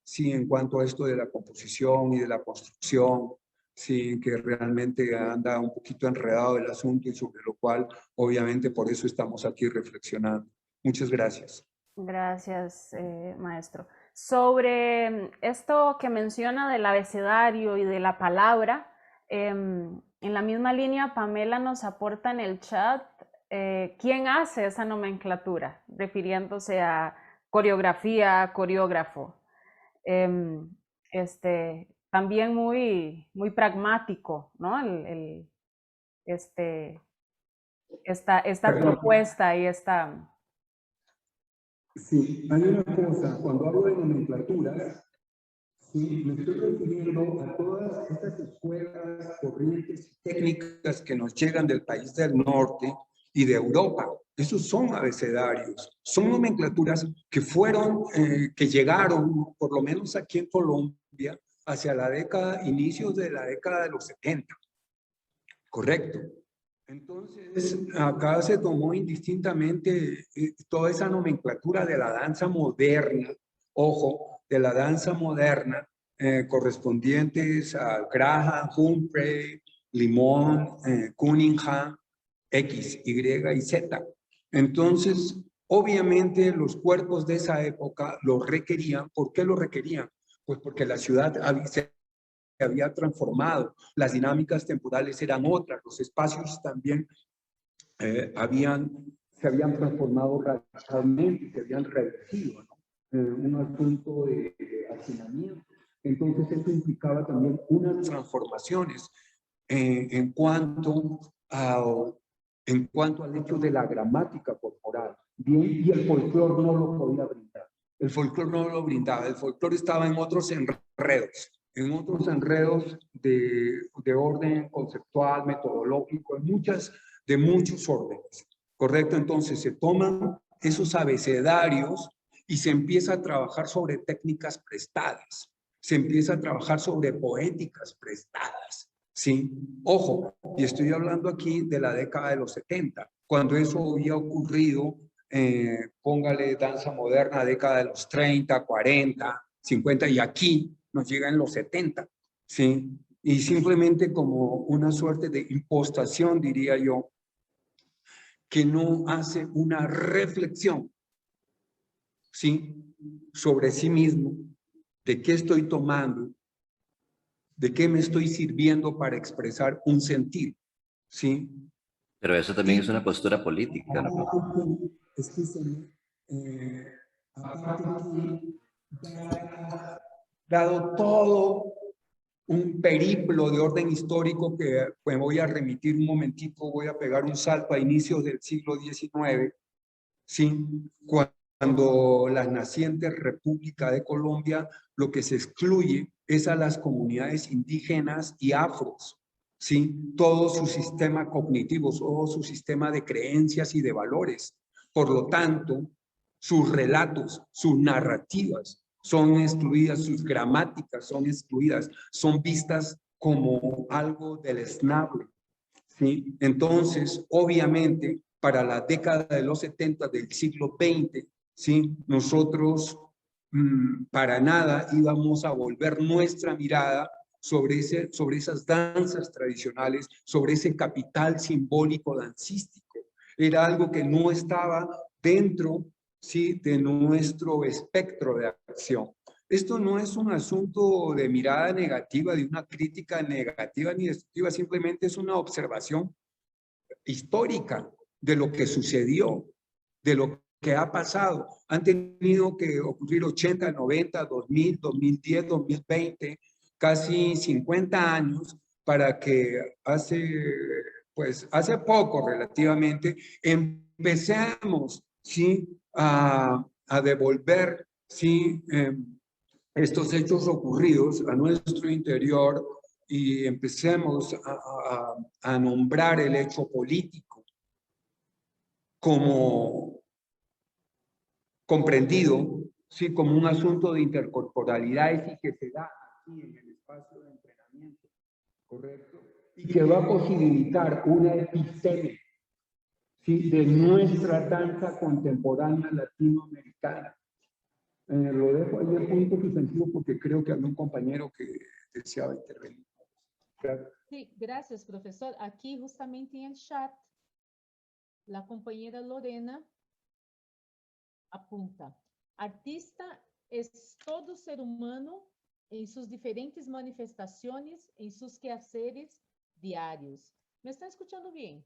sí, en cuanto a esto de la composición y de la construcción, sí, que realmente anda un poquito enredado el asunto y sobre lo cual, obviamente, por eso estamos aquí reflexionando. Muchas gracias. Gracias, maestro. Sobre esto que menciona del abecedario y de la palabra, en la misma línea, Pamela nos aporta en el chat quién hace esa nomenclatura, refiriéndose a coreografía, coreógrafo. También muy pragmático, ¿no? Esta propuesta y esta... Sí, hay una cosa, cuando hablo de nomenclaturas, sí, me estoy refiriendo a todas estas escuelas, corrientes y técnicas que nos llegan del país del norte y de Europa. Esos son abecedarios, son nomenclaturas que que llegaron, por lo menos aquí en Colombia, hacia inicios de la década de los 70. Correcto. Entonces, acá se tomó indistintamente toda esa nomenclatura de la danza moderna, ojo, de la danza moderna, correspondientes a Graham, Humphrey, Limón, Cunningham, X, Y y Z. Entonces, obviamente los cuerpos de esa época lo requerían. ¿Por qué lo requerían? Pues porque la ciudad se había transformado, las dinámicas temporales eran otras, los espacios también se habían transformado radicalmente, se habían reducido, ¿no? Un asunto de hacinamiento. Entonces eso implicaba también unas transformaciones en cuanto al hecho de la gramática corporal. Bien, y el folclore no lo podía brindar. El folclore no lo brindaba, el folclore estaba en otros enredos de orden conceptual, metodológico, de muchos órdenes, ¿correcto? Entonces se toman esos abecedarios y se empieza a trabajar sobre técnicas prestadas, se empieza a trabajar sobre poéticas prestadas, ¿sí? Ojo, y estoy hablando aquí de la década de los 70, cuando eso había ocurrido, póngale danza moderna, década de los 30, 40, 50, y aquí nos llega en los 70, ¿sí? Y simplemente como una suerte de impostación, diría yo, que no hace una reflexión, ¿sí? Sobre sí mismo, de qué estoy tomando, de qué me estoy sirviendo para expresar un sentir, ¿sí? Pero eso también es una postura política, ¿no? Escúchame, dado todo un periplo de orden histórico que me voy a remitir un momentito, voy a pegar un salto a inicios del siglo XIX, ¿sí? Cuando la naciente República de Colombia, lo que se excluye es a las comunidades indígenas y afros, ¿sí? Todo su sistema cognitivo, todo su sistema de creencias y de valores. Por lo tanto, sus relatos, sus narrativas son excluidas, sus gramáticas son excluidas, son vistas como algo deleznable, ¿sí? Entonces, obviamente, para la década de los 70 del siglo XX, ¿sí? Nosotros para nada íbamos a volver nuestra mirada sobre esas danzas tradicionales, sobre ese capital simbólico dancístico. Era algo que no estaba dentro, ¿sí?, de nuestro espectro de acción. Esto no es un asunto de mirada negativa, de una crítica negativa ni destructiva, simplemente es una observación histórica de lo que sucedió, de lo que ha pasado. Han tenido que ocurrir 80, 90, 2000, 2010, 2020, casi 50 años para que hace poco relativamente empecemos, ¿sí?, a devolver, ¿sí?, estos hechos ocurridos a nuestro interior y empecemos a nombrar el hecho político como comprendido, sí, como un asunto de intercorporalidades y que se da aquí en el espacio de entrenamiento, ¿correcto? Y que va a posibilitar una episteme, ¿sí?, de nuestra danza contemporánea latinoamericana. Lo dejo ahí en punto suspensivo porque creo que había un compañero que deseaba intervenir. Gracias. Sí, gracias, profesor. Aquí justamente en el chat, la compañera Lorena apunta: artista es todo ser humano en sus diferentes manifestaciones, en sus quehaceres diarios. ¿Me están escuchando bien?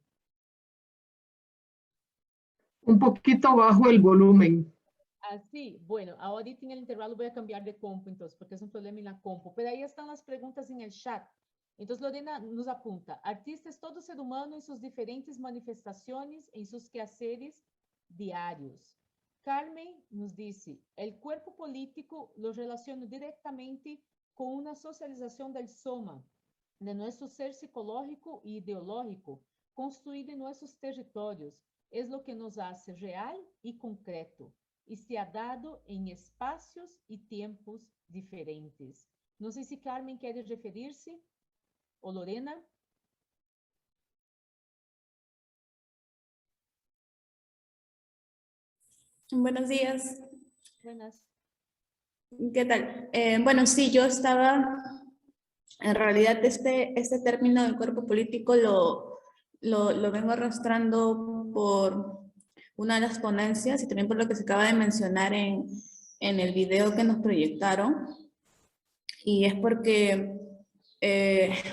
Un poquito bajo el volumen. Así, bueno, ahorita en el intervalo voy a cambiar de compu entonces, porque es un problema en la compu, pero ahí están las preguntas en el chat. Entonces Lorena nos apunta: artista es todo ser humano en sus diferentes manifestaciones, en sus quehaceres diarios. Carmen nos dice: el cuerpo político lo relaciono directamente con una socialización del soma, de nuestro ser psicológico y ideológico, construido en nuestros territorios. Es lo que nos hace real y concreto, y se ha dado en espacios y tiempos diferentes. No sé si Carmen quiere referirse, o Lorena. Buenos días. Buenas. ¿Qué tal? Bueno, sí, yo estaba, en realidad este término del cuerpo político lo vengo arrastrando por una de las ponencias y también por lo que se acaba de mencionar en el video que nos proyectaron. Y es porque,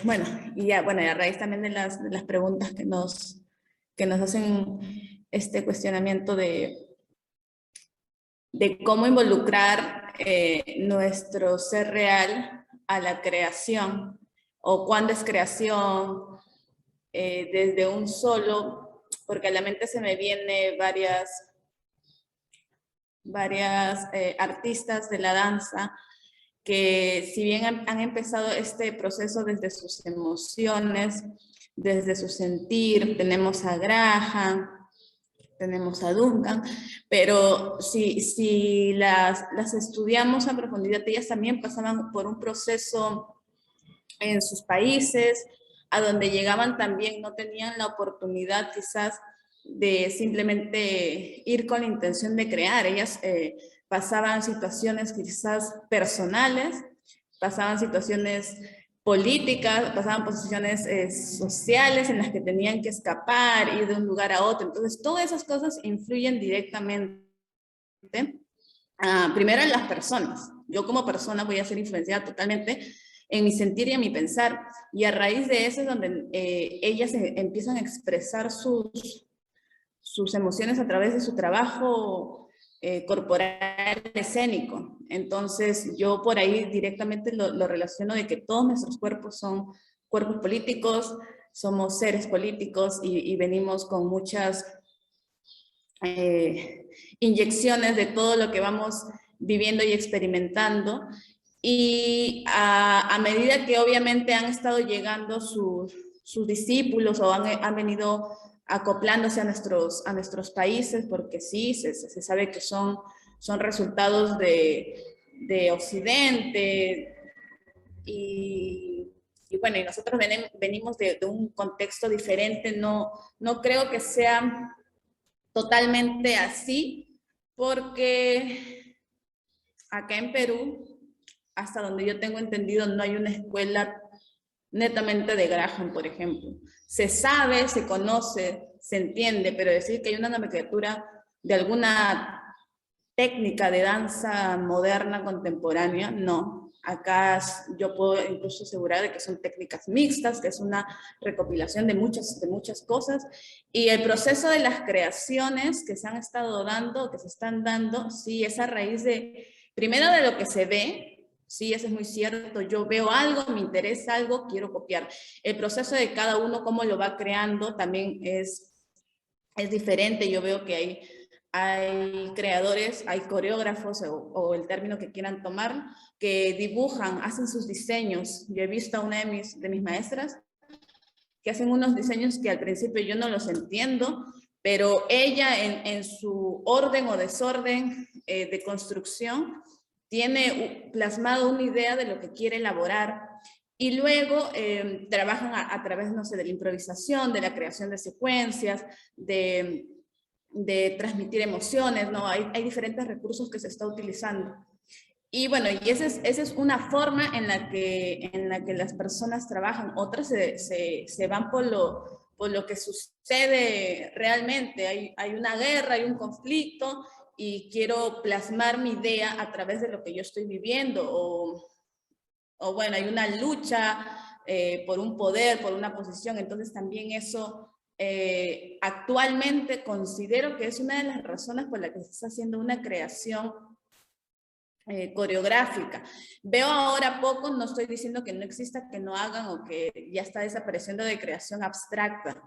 bueno, y a raíz también de las preguntas que nos hacen este cuestionamiento de cómo involucrar nuestro ser real a la creación, o cuándo es creación, desde un solo, porque a la mente se me viene varias artistas de la danza que, si bien han empezado este proceso desde sus emociones, desde su sentir, tenemos a Graham, tenemos a Duncan, pero si las estudiamos a profundidad, ellas también pasaban por un proceso en sus países, a donde llegaban también no tenían la oportunidad quizás de simplemente ir con la intención de crear. Ellas pasaban situaciones quizás personales, pasaban situaciones políticas, pasaban posiciones sociales en las que tenían que escapar, ir de un lugar a otro. Entonces, todas esas cosas influyen directamente, primero en las personas. Yo como persona voy a ser influenciada totalmente en mi sentir y en mi pensar, y a raíz de eso es donde ellas empiezan a expresar sus emociones a través de su trabajo corporal escénico. Entonces yo por ahí directamente lo relaciono de que todos nuestros cuerpos son cuerpos políticos, somos seres políticos y venimos con muchas inyecciones de todo lo que vamos viviendo y experimentando. Y a medida que obviamente han estado llegando sus discípulos o han venido acoplándose a nuestros países, porque sí, se sabe que son resultados de Occidente, y bueno, y nosotros venimos de un contexto diferente. No creo que sea totalmente así, porque acá en Perú, hasta donde yo tengo entendido, no hay una escuela netamente de Graham, por ejemplo. Se sabe, se conoce, se entiende, pero decir que hay una nomenclatura de alguna técnica de danza moderna, contemporánea, no. Acá yo puedo incluso asegurar de que son técnicas mixtas, que es una recopilación de muchas cosas, y el proceso de las creaciones que se han estado dando, que se están dando, sí, es a raíz de, primero de lo que se ve, sí, eso es muy cierto, yo veo algo, me interesa algo, quiero copiar. El proceso de cada uno, cómo lo va creando, también es diferente. Yo veo que hay creadores, hay coreógrafos o el término que quieran tomar, que dibujan, hacen sus diseños. Yo he visto a una de mis maestras que hacen unos diseños que al principio yo no los entiendo, pero ella en su orden o desorden de construcción tiene plasmado una idea de lo que quiere elaborar. Y luego trabajan a través, no sé, de la improvisación, de la creación de secuencias, de transmitir emociones, ¿no? Hay diferentes recursos que se está utilizando. Y bueno, y esa es una forma en la que las personas trabajan. Otras se van por lo que sucede realmente. Hay una guerra, hay un conflicto, y quiero plasmar mi idea a través de lo que yo estoy viviendo, o bueno, hay una lucha por un poder, por una posición. Entonces también eso actualmente considero que es una de las razones por las que se está haciendo una creación coreográfica. Veo ahora poco, no estoy diciendo que no exista, que no hagan o que ya está desapareciendo de creación abstracta,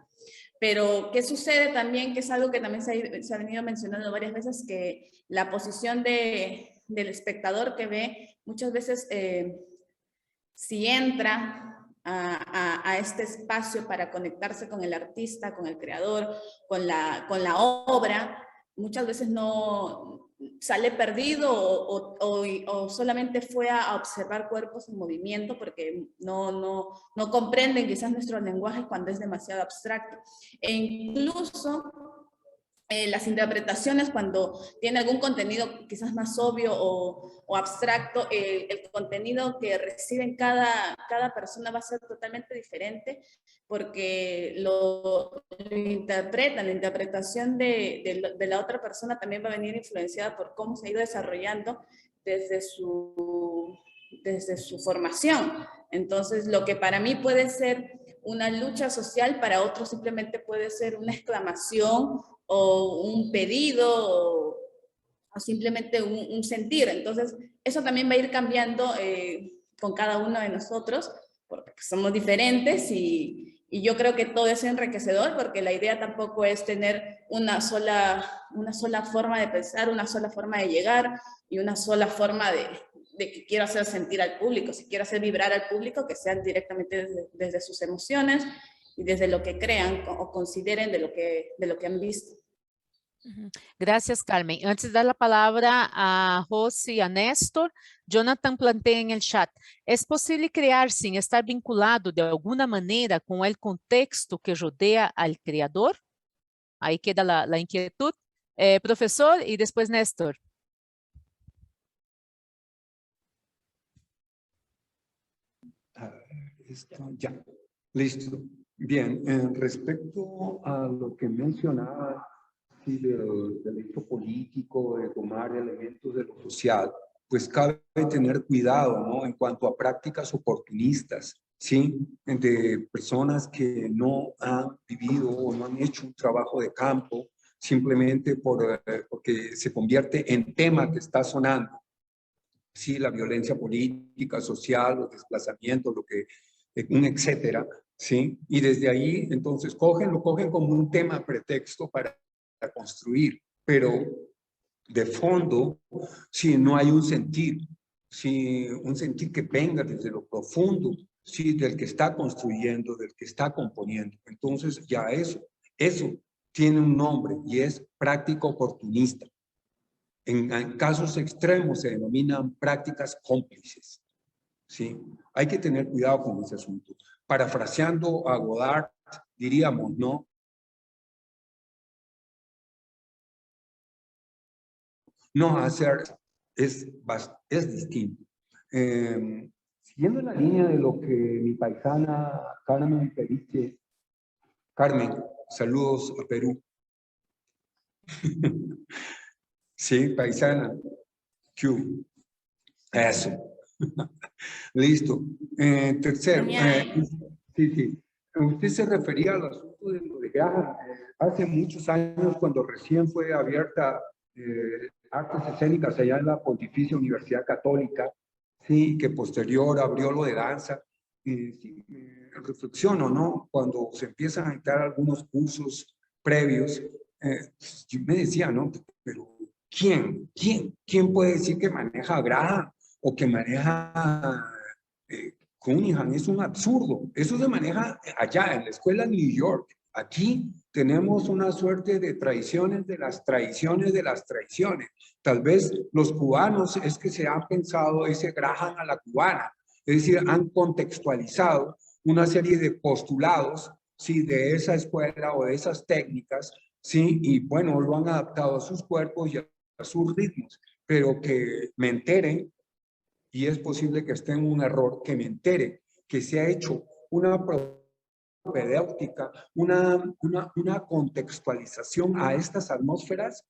pero ¿qué sucede también? Que es algo que también se ha venido mencionando varias veces, que la posición del espectador que ve muchas veces, si entra a este espacio para conectarse con el artista, con el creador, con la obra, muchas veces no sale perdido o solamente fue a observar cuerpos en movimiento porque no comprenden quizás nuestros lenguajes cuando es demasiado abstracto. E incluso las interpretaciones, cuando tiene algún contenido quizás más obvio o abstracto, el contenido que reciben cada persona va a ser totalmente diferente, porque lo interpretan. La interpretación de la otra persona también va a venir influenciada por cómo se ha ido desarrollando desde su formación. Entonces, lo que para mí puede ser una lucha social, para otros simplemente puede ser una exclamación o un pedido o simplemente un sentir. Entonces, eso también va a ir cambiando con cada uno de nosotros, porque somos diferentes, y yo creo que todo es enriquecedor, porque la idea tampoco es tener una sola forma de pensar, una sola forma de llegar y una sola forma de que quiero hacer sentir al público. Si quiero hacer vibrar al público, que sean directamente desde sus emociones y desde lo que crean o consideren de lo que han visto. Gracias, Carmen. Antes de dar la palabra a Rosy y a Néstor, Jonathan plantea en el chat: ¿es posible crear sin estar vinculado de alguna manera con el contexto que rodea al creador? Ahí queda la inquietud. Profesor, y después Néstor. Ya, listo. Bien, respecto a lo que mencionaba, sí, del hecho político, de tomar elementos de lo social, pues cabe tener cuidado, ¿no? En cuanto a prácticas oportunistas, ¿sí? De personas que no han vivido o no han hecho un trabajo de campo, simplemente porque se convierte en tema que está sonando. Sí, la violencia política, social, los desplazamientos, un etcétera, ¿sí? Y desde ahí, entonces, lo cogen como un tema pretexto para construir, pero de fondo, si no hay un sentir que venga desde lo profundo, sí, del que está construyendo, del que está componiendo. Entonces, ya eso tiene un nombre, y es práctica oportunista. En casos extremos se denominan prácticas cómplices, ¿sí? Hay que tener cuidado con ese asunto. Parafraseando a Godard, diríamos, ¿no? No hacer es distinto. Siguiendo la línea de lo que mi paisana Carmen dice, Carmen, saludos a Perú. Sí, paisana. Q. Eso. Listo. Tercero. Sí. Usted se refería al asunto de lo de Graham. Hace muchos años, cuando recién fue abierta Artes Escénicas allá en la Pontificia Universidad Católica, sí, que posterior abrió lo de danza. Sí, reflexiono, ¿no? Cuando se empiezan a dictar algunos cursos previos, yo me decía, ¿no? Pero ¿quién puede decir que maneja Graham o que maneja Cunningham? Es un absurdo. Eso se maneja allá en la escuela de New York. Aquí tenemos una suerte de tradiciones de las tradiciones de las tradiciones. Tal vez los cubanos es que se han pensado ese Graham a la cubana. Es decir, han contextualizado una serie de postulados, ¿sí? De esa escuela o de esas técnicas, ¿sí? Y bueno, lo han adaptado a sus cuerpos y a sus ritmos. Pero que me enteren, y es posible que esté en un error, que me entere que se ha hecho una propedéutica, una contextualización a estas atmósferas,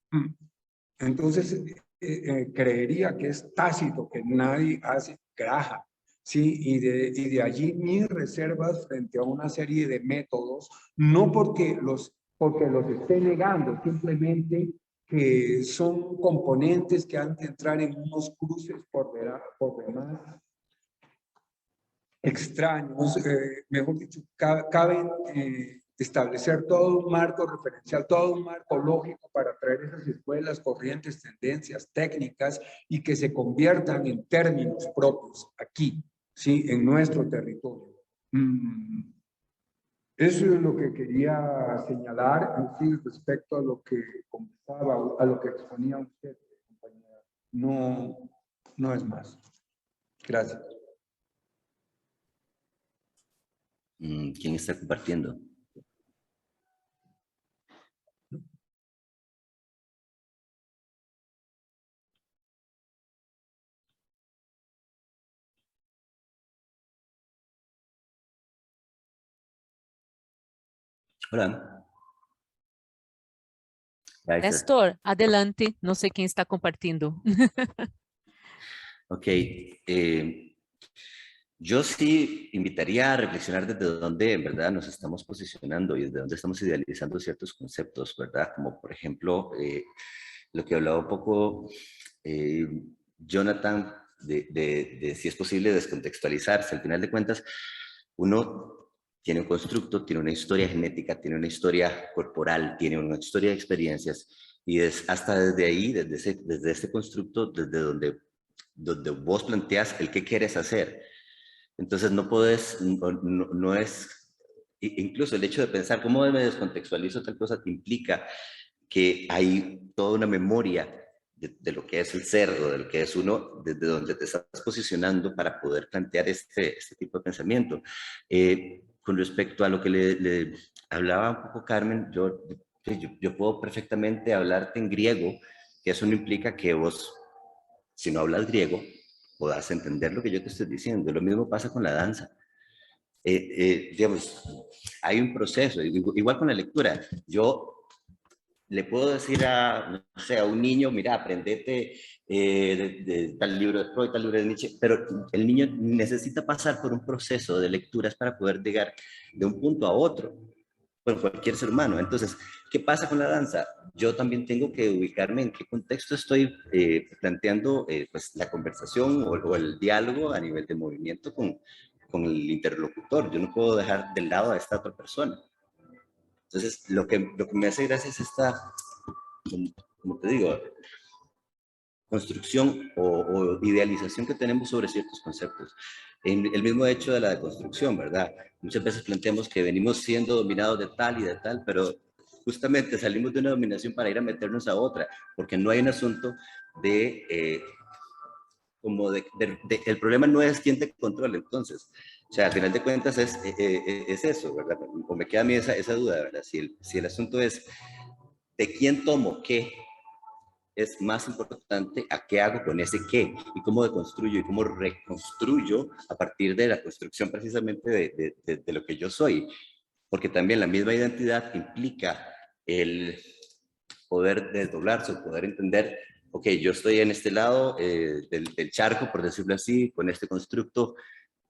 entonces creería que es tácito, que nadie hace Graham, ¿sí? Y de allí mis reservas frente a una serie de métodos, no porque los esté negando, simplemente que son componentes que han de entrar en unos cruces por demás extraños, mejor dicho, caben establecer todo un marco referencial, todo un marco lógico para traer esas escuelas, corrientes, tendencias, técnicas y que se conviertan en términos propios aquí, ¿sí? En nuestro territorio. Eso es lo que quería señalar en sí respecto a lo que conversaba, a lo que exponía usted, compañera. No es más. Gracias. ¿Quién está compartiendo? Hola. Néstor, adelante. No sé quién está compartiendo. Ok. Yo sí invitaría a reflexionar desde dónde en verdad nos estamos posicionando y desde dónde estamos idealizando ciertos conceptos, ¿verdad? Como por ejemplo, lo que hablaba un poco Jonathan de si es posible descontextualizarse. Al final de cuentas, uno tiene un constructo, tiene una historia genética, tiene una historia corporal, tiene una historia de experiencias y hasta desde ahí, desde ese constructo, desde donde vos planteas el qué quieres hacer. Entonces no puedes, no es, incluso el hecho de pensar cómo me descontextualizo tal cosa te implica que hay toda una memoria de lo que es el ser o de lo que es uno, desde donde te estás posicionando para poder plantear este tipo de pensamiento. Con respecto a lo que le hablaba un poco Carmen, yo puedo perfectamente hablarte en griego, que eso no implica que vos, si no hablas griego, puedas entender lo que yo te estoy diciendo. Lo mismo pasa con la danza. Digamos, hay un proceso, igual con la lectura. Yo le puedo decir no sé, a un niño, mira, aprendete de tal libro de Freud, tal libro de Nietzsche, pero el niño necesita pasar por un proceso de lecturas para poder llegar de un punto a otro, por cualquier ser humano. Entonces, ¿qué pasa con la danza? Yo también tengo que ubicarme en qué contexto estoy planteando pues, la conversación o el diálogo a nivel de movimiento con el interlocutor. Yo no puedo dejar de lado a esta otra persona. Entonces, lo que me hace gracia es esta, como te digo, construcción o idealización que tenemos sobre ciertos conceptos. El mismo hecho de la deconstrucción, ¿verdad? Muchas veces planteamos que venimos siendo dominados de tal y de tal, pero justamente salimos de una dominación para ir a meternos a otra, porque no hay un asunto el problema no es quién te controla, entonces. O sea, al final de cuentas es eso, ¿verdad? O me queda a mí esa duda, ¿verdad? Si el asunto es de quién tomo qué, es más importante a qué hago con ese qué, y cómo deconstruyo y cómo reconstruyo a partir de la construcción precisamente de lo que yo soy. Porque también la misma identidad implica el poder desdoblarse, el poder entender, ok, yo estoy en este lado del charco, por decirlo así, con este constructo,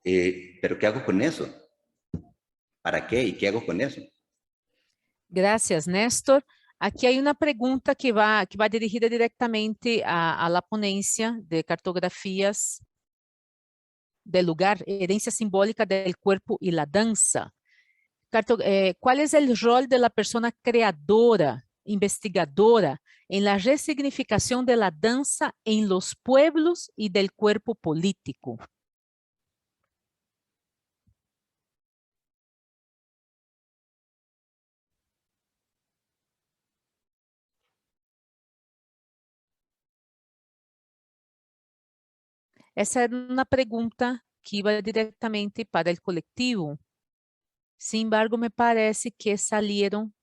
pero ¿qué hago con eso? ¿Para qué? ¿Y qué hago con eso? Gracias, Néstor. Aquí hay una pregunta que va dirigida directamente a la ponencia de cartografías del lugar, herencia simbólica del cuerpo y la danza. ¿Cuál es el rol de la persona creadora, investigadora, en la resignificación de la danza en los pueblos y del cuerpo político? Essa era uma pergunta que iba directamente para o coletivo. Sin embargo, me parece que salieron,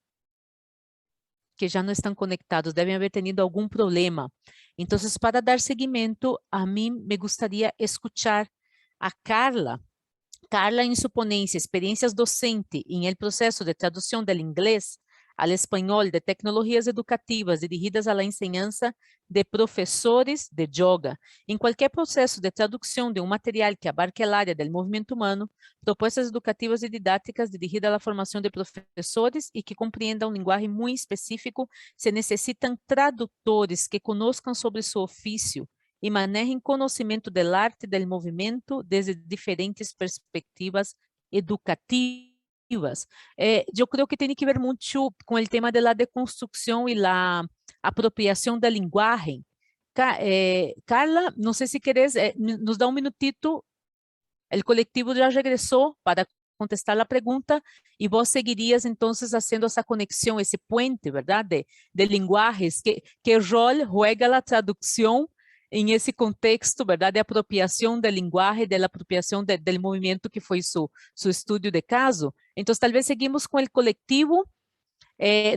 que já não estão conectados, devem haver tenido algum problema. Então, para dar seguimento, a mim me gostaria escuchar a Carla. Carla, em sua ponencia, experiencias docente en el proceso de traducción del inglés al español de tecnologías educativas dirigidas a la enseñanza de profesores de yoga. En cualquier proceso de traducción de un material que abarque el área del movimiento humano, propuestas educativas y didácticas dirigidas a la formación de profesores y que compreendan un lenguaje muy específico, se necesitan traductores que conozcan sobre su oficio e manejem conhecimento do arte do movimento desde diferentes perspectivas educativas. Eu creio que tem que ver muito com o tema da deconstrução e a apropriação da linguagem. Carla, não sei se queres nos dar um minutito. O coletivo já regressou para contestar a pergunta e vos seguirias então fazendo essa conexão, esse puente, verdade, de linguagens, que rol juega a tradução em esse contexto, verdade, de apropriação da linguagem, da apropriação do movimento que foi seu estudo de caso. Então, talvez seguimos com o coletivo.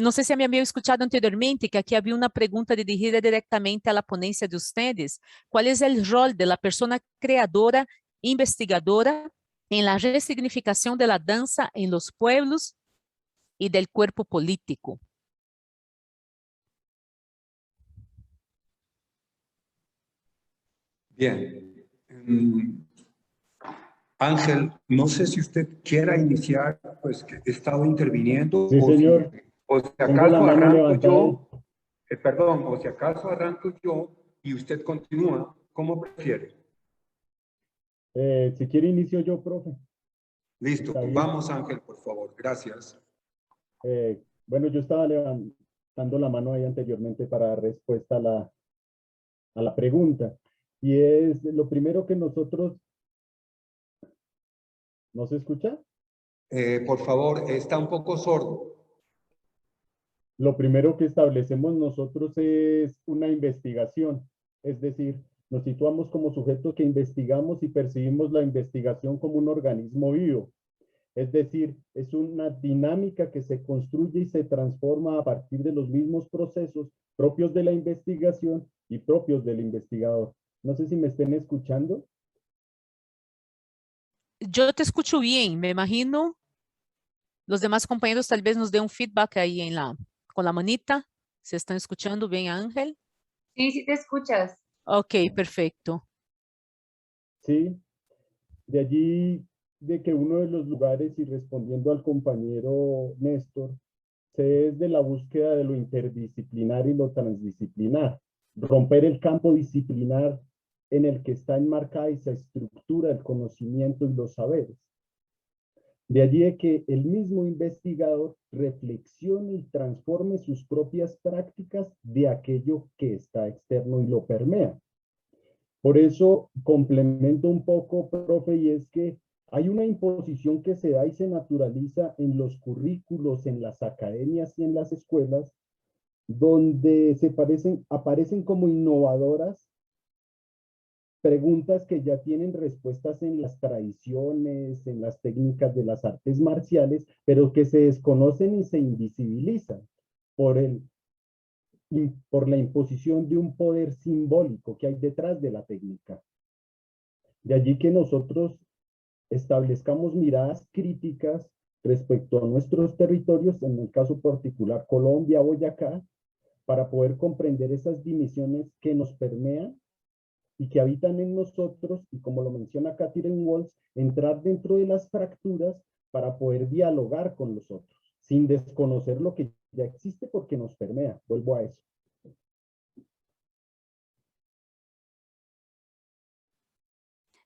Não sei se me havia escutado anteriormente que aqui havia uma pergunta dirigida diretamente à ponência de ustedes. Qual é o rol da pessoa criadora, investigadora, em la resignificação da dança em los pueblos e del cuerpo político? Bien. Ángel, no sé si usted quiera iniciar, pues que he estado interviniendo. Sí, señor. O si acaso arranco yo, perdón, o si acaso arranco yo y usted continúa, ¿cómo prefiere? Si quiere inicio yo, profe. Listo, vamos Ángel, por favor, gracias. Bueno, yo estaba levantando la mano ahí anteriormente para dar respuesta a la pregunta. Y es lo primero que nosotros... ¿No se escucha? Por favor, está un poco sordo. Lo primero que establecemos nosotros es una investigación. Es decir, nos situamos como sujetos que investigamos y percibimos la investigación como un organismo vivo. Es decir, es una dinámica que se construye y se transforma a partir de los mismos procesos propios de la investigación y propios del investigador. No sé si me estén escuchando. Yo te escucho bien, me imagino. Los demás compañeros tal vez nos den un feedback ahí con la manita. ¿Se están escuchando bien, Ángel? Sí, sí te escuchas. Ok, perfecto. Sí, de allí de que uno de los lugares, y respondiendo al compañero Néstor, es de la búsqueda de lo interdisciplinar y lo transdisciplinar. Romper el campo disciplinar en el que está enmarcada esa estructura del conocimiento y los saberes. De allí de que el mismo investigador reflexione y transforme sus propias prácticas de aquello que está externo y lo permea. Por eso complemento un poco, profe, y es que hay una imposición que se da y se naturaliza en los currículos, en las academias y en las escuelas, donde aparecen como innovadoras preguntas que ya tienen respuestas en las tradiciones, en las técnicas de las artes marciales, pero que se desconocen y se invisibilizan por el por la imposición de un poder simbólico que hay detrás de la técnica. De allí que nosotros establezcamos miradas críticas respecto a nuestros territorios, en el caso particular Colombia, Boyacá, para poder comprender esas dimensiones que nos permean y que habitan en nosotros, y como lo menciona Catherine Walsh, entrar dentro de las fracturas para poder dialogar con los otros, sin desconocer lo que ya existe porque nos permea. Vuelvo a eso.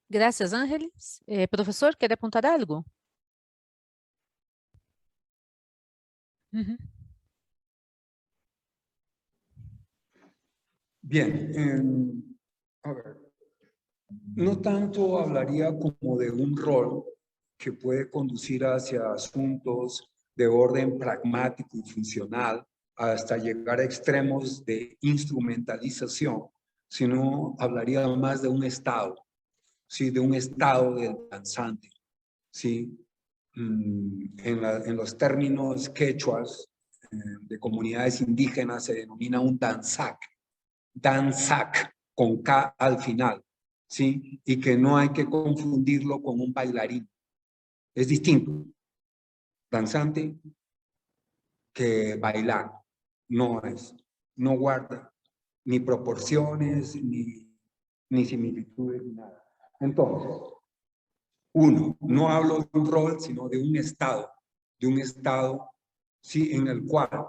Gracias, Ángeles. Profesor, ¿quiere apuntar algo? Bien, a ver, no tanto hablaría como de un rol que puede conducir hacia asuntos de orden pragmático y funcional hasta llegar a extremos de instrumentalización, sino hablaría más de un estado, ¿sí? De un estado del danzante, ¿sí? En los términos quechuas de comunidades indígenas se denomina un danzac, con K al final, ¿sí? Y que no hay que confundirlo con un bailarín. Es distinto. Danzante que bailar. No guarda ni proporciones, ni similitudes, ni nada. Entonces, uno, no hablo de un rol, sino de un estado, sí, en el cual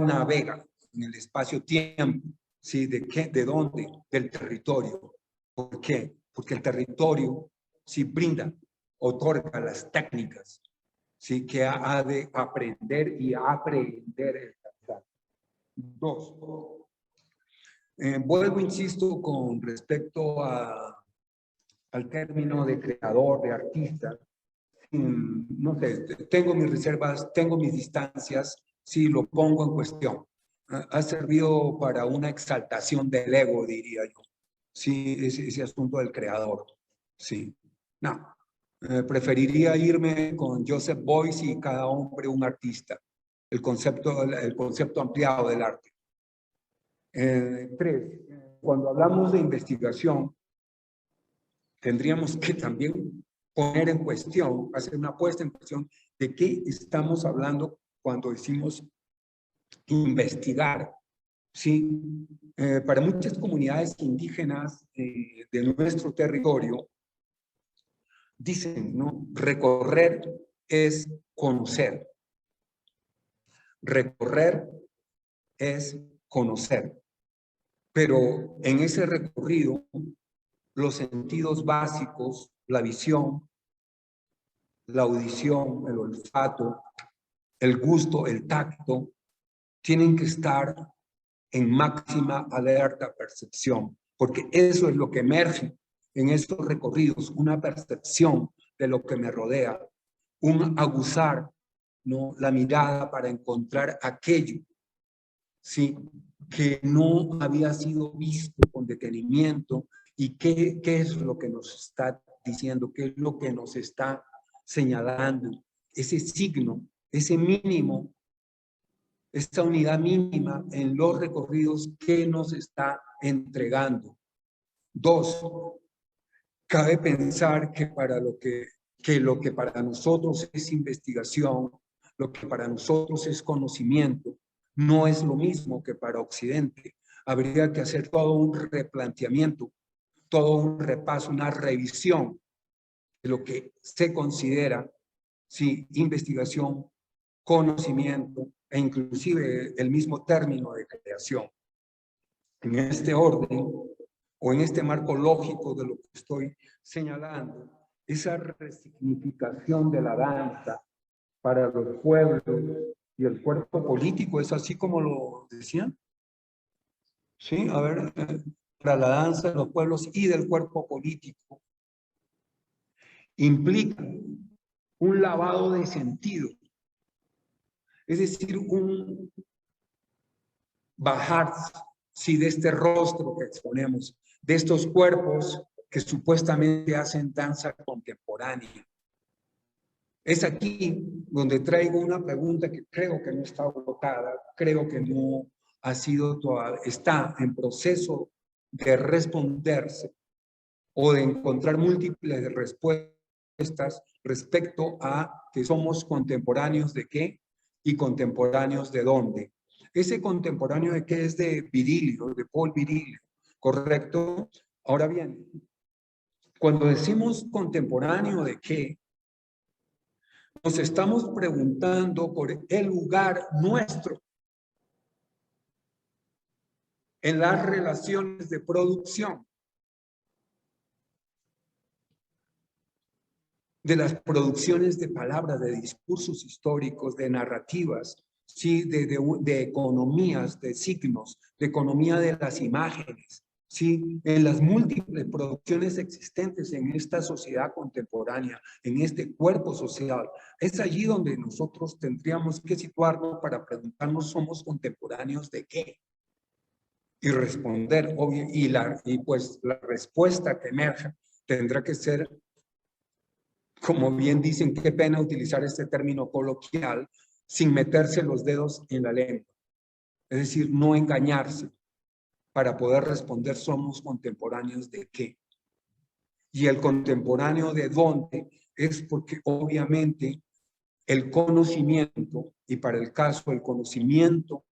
navega en el espacio-tiempo, ¿sí? ¿De dónde? Del territorio. ¿Por qué? Porque el territorio, sí, otorga las técnicas, sí, que ha de aprender y aprender el danzar. Dos, vuelvo, insisto, con respecto al término de creador, de artista. No sé, tengo mis reservas, tengo mis distancias, sí, lo pongo en cuestión. Ha servido para una exaltación del ego, diría yo. Sí, ese asunto del creador. Sí. No. Preferiría irme con Joseph Beuys y cada hombre un artista. El concepto ampliado del arte. Tres, cuando hablamos de investigación, tendríamos que también poner en cuestión, hacer una puesta en cuestión de qué estamos hablando cuando decimos investigar. Sí, para muchas comunidades indígenas de nuestro territorio, dicen, ¿no? Recorrer es conocer. Recorrer es conocer. Pero en ese recorrido, los sentidos básicos, la visión, la audición, el olfato, el gusto, el tacto, tienen que estar en máxima alerta percepción, porque eso es lo que emerge en estos recorridos, una percepción de lo que me rodea, un aguzar, ¿no? La mirada para encontrar aquello, ¿sí? Que no había sido visto con detenimiento y qué es lo que nos está diciendo, qué es lo que nos está señalando, ese signo, ese mínimo, esta unidad mínima en los recorridos que nos está entregando. Dos, cabe pensar que lo que para nosotros es investigación, lo que para nosotros es conocimiento, no es lo mismo que para Occidente. Habría que hacer todo un replanteamiento, todo un repaso, una revisión de lo que se considera, sí, investigación, conocimiento e inclusive el mismo término de creación. En este orden o en este marco lógico de lo que estoy señalando, esa resignificación de la danza para los pueblos y el cuerpo político, ¿es así como lo decían? Sí, a ver, para la danza de los pueblos y del cuerpo político, implica un lavado de sentido. Es decir, un bajar, sí, de este rostro que exponemos, de estos cuerpos que supuestamente hacen danza contemporánea. Es aquí donde traigo una pregunta que creo que no está agotada, creo que no está en proceso de responderse o de encontrar múltiples respuestas respecto a que somos contemporáneos de qué y contemporáneos de dónde. Ese contemporáneo de qué es de Virilio, de Paul Virilio, ¿correcto? Ahora bien, cuando decimos contemporáneo de qué, nos estamos preguntando por el lugar nuestro en las relaciones de producción, de las producciones de palabras, de discursos históricos, de narrativas, ¿sí? de economías, de signos, de economía de las imágenes, ¿sí? En las múltiples producciones existentes en esta sociedad contemporánea, en este cuerpo social. Es allí donde nosotros tendríamos que situarnos para preguntarnos, ¿somos contemporáneos de qué? Y responder, obvio, y pues la respuesta que emerja tendrá que ser, como bien dicen, qué pena utilizar este término coloquial, sin meterse los dedos en la lengua. Es decir, no engañarse para poder responder, ¿somos contemporáneos de qué? Y el contemporáneo de dónde es porque obviamente el conocimiento, y para el caso el conocimiento,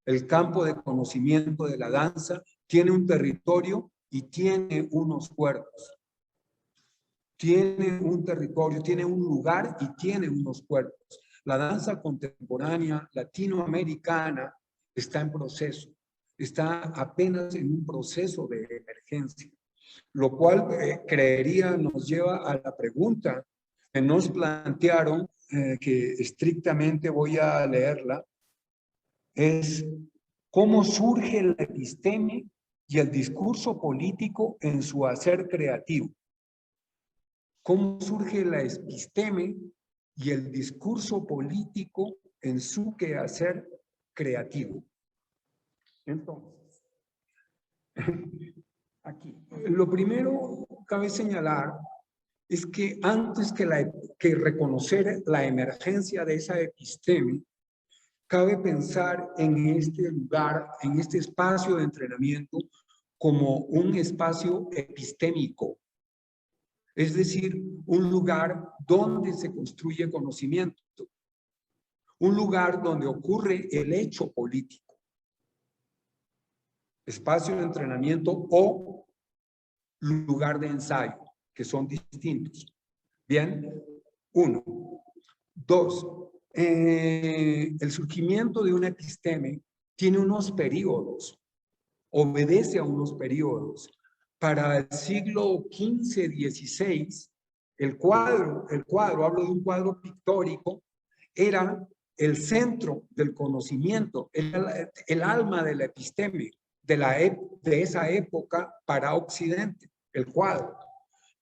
el campo de conocimiento de la danza tiene un territorio y tiene unos cuerpos. Tiene un territorio, tiene un lugar y tiene unos cuerpos. La danza contemporánea latinoamericana está en proceso, está apenas en un proceso de emergencia, lo cual creería nos lleva a la pregunta que nos plantearon, que estrictamente voy a leerla, es cómo surge la episteme y el discurso político en su hacer creativo. ¿Cómo surge la episteme y el discurso político en su quehacer creativo? Entonces, aquí, lo primero cabe señalar es que antes que reconocer la emergencia de esa episteme, cabe pensar en este lugar, en este espacio de entrenamiento como un espacio epistémico. Es decir, un lugar donde se construye conocimiento, un lugar donde ocurre el hecho político. Espacio de entrenamiento o lugar de ensayo, que son distintos. Bien, 1. 2. El surgimiento de una episteme tiene unos periodos, obedece a unos periodos. Para el siglo XV-XVI, el cuadro, hablo de un cuadro pictórico, era el centro del conocimiento, el alma de la episteme de esa época para Occidente, el cuadro.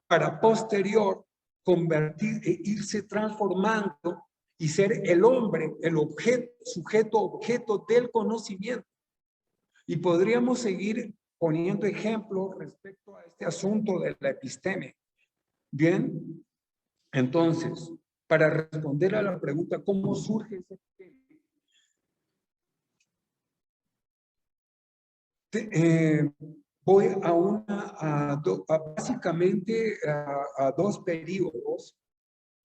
Para posterior, irse transformando y ser el hombre, el sujeto del conocimiento. Y podríamos seguir poniendo ejemplos respecto a este asunto de la episteme. Bien, entonces, para responder a la pregunta, ¿cómo surge ese episteme? Voy básicamente a dos periodos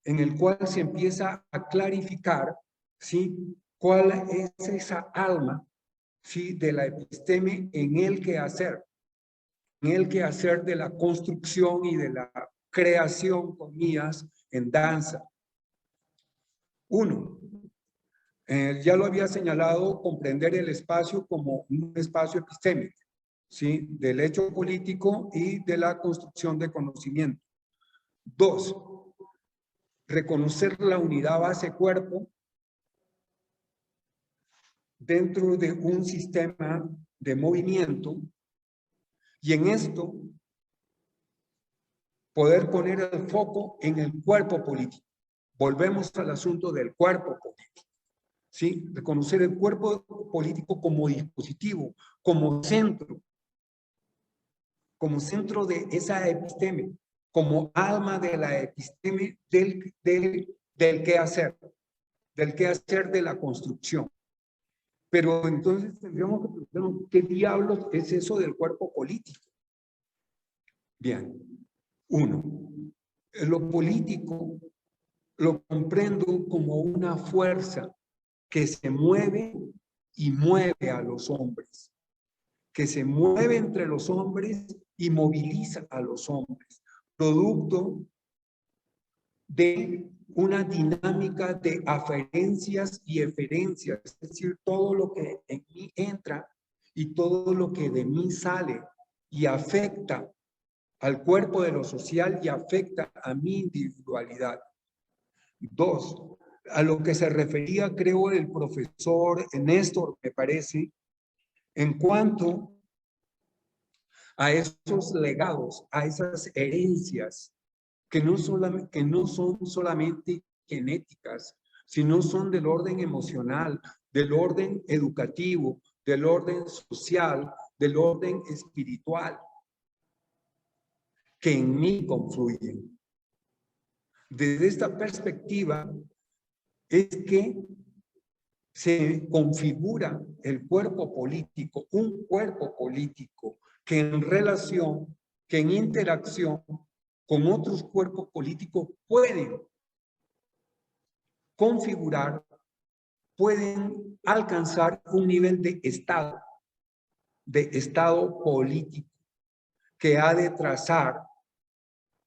en el cual se empieza a clarificar, ¿sí?, cuál es esa alma, ¿sí?, de la episteme en el quehacer de la construcción y de la creación, comillas, en danza. 1. Ya lo había señalado, comprender el espacio como un espacio epistémico, ¿sí?, del hecho político y de la construcción de conocimiento. 2. Reconocer la unidad base-cuerpo dentro de un sistema de movimiento y en esto poder poner el foco en el cuerpo político. Volvemos al asunto del cuerpo político, ¿sí? Reconocer el cuerpo político como dispositivo, como centro de esa episteme, como alma de la episteme del quehacer de la construcción. Pero entonces tendríamos que preguntarnos, ¿qué diablos es eso del cuerpo político? Bien, uno, lo político lo comprendo como una fuerza que se mueve y mueve a los hombres, que se mueve entre los hombres y moviliza a los hombres, producto de una dinámica de aferencias y eferencias, es decir, todo lo que en mí entra y todo lo que de mí sale y afecta al cuerpo de lo social y afecta a mi individualidad. Dos, a lo que se refería, creo, el profesor Néstor, me parece, en cuanto a esos legados, a esas herencias que no son solamente genéticas, sino son del orden emocional, del orden educativo, del orden social, del orden espiritual, que en mí confluyen. Desde esta perspectiva es que se configura el cuerpo político, un cuerpo político que en relación, que en interacción con otros cuerpos políticos pueden configurar, pueden alcanzar un nivel de estado político que ha de trazar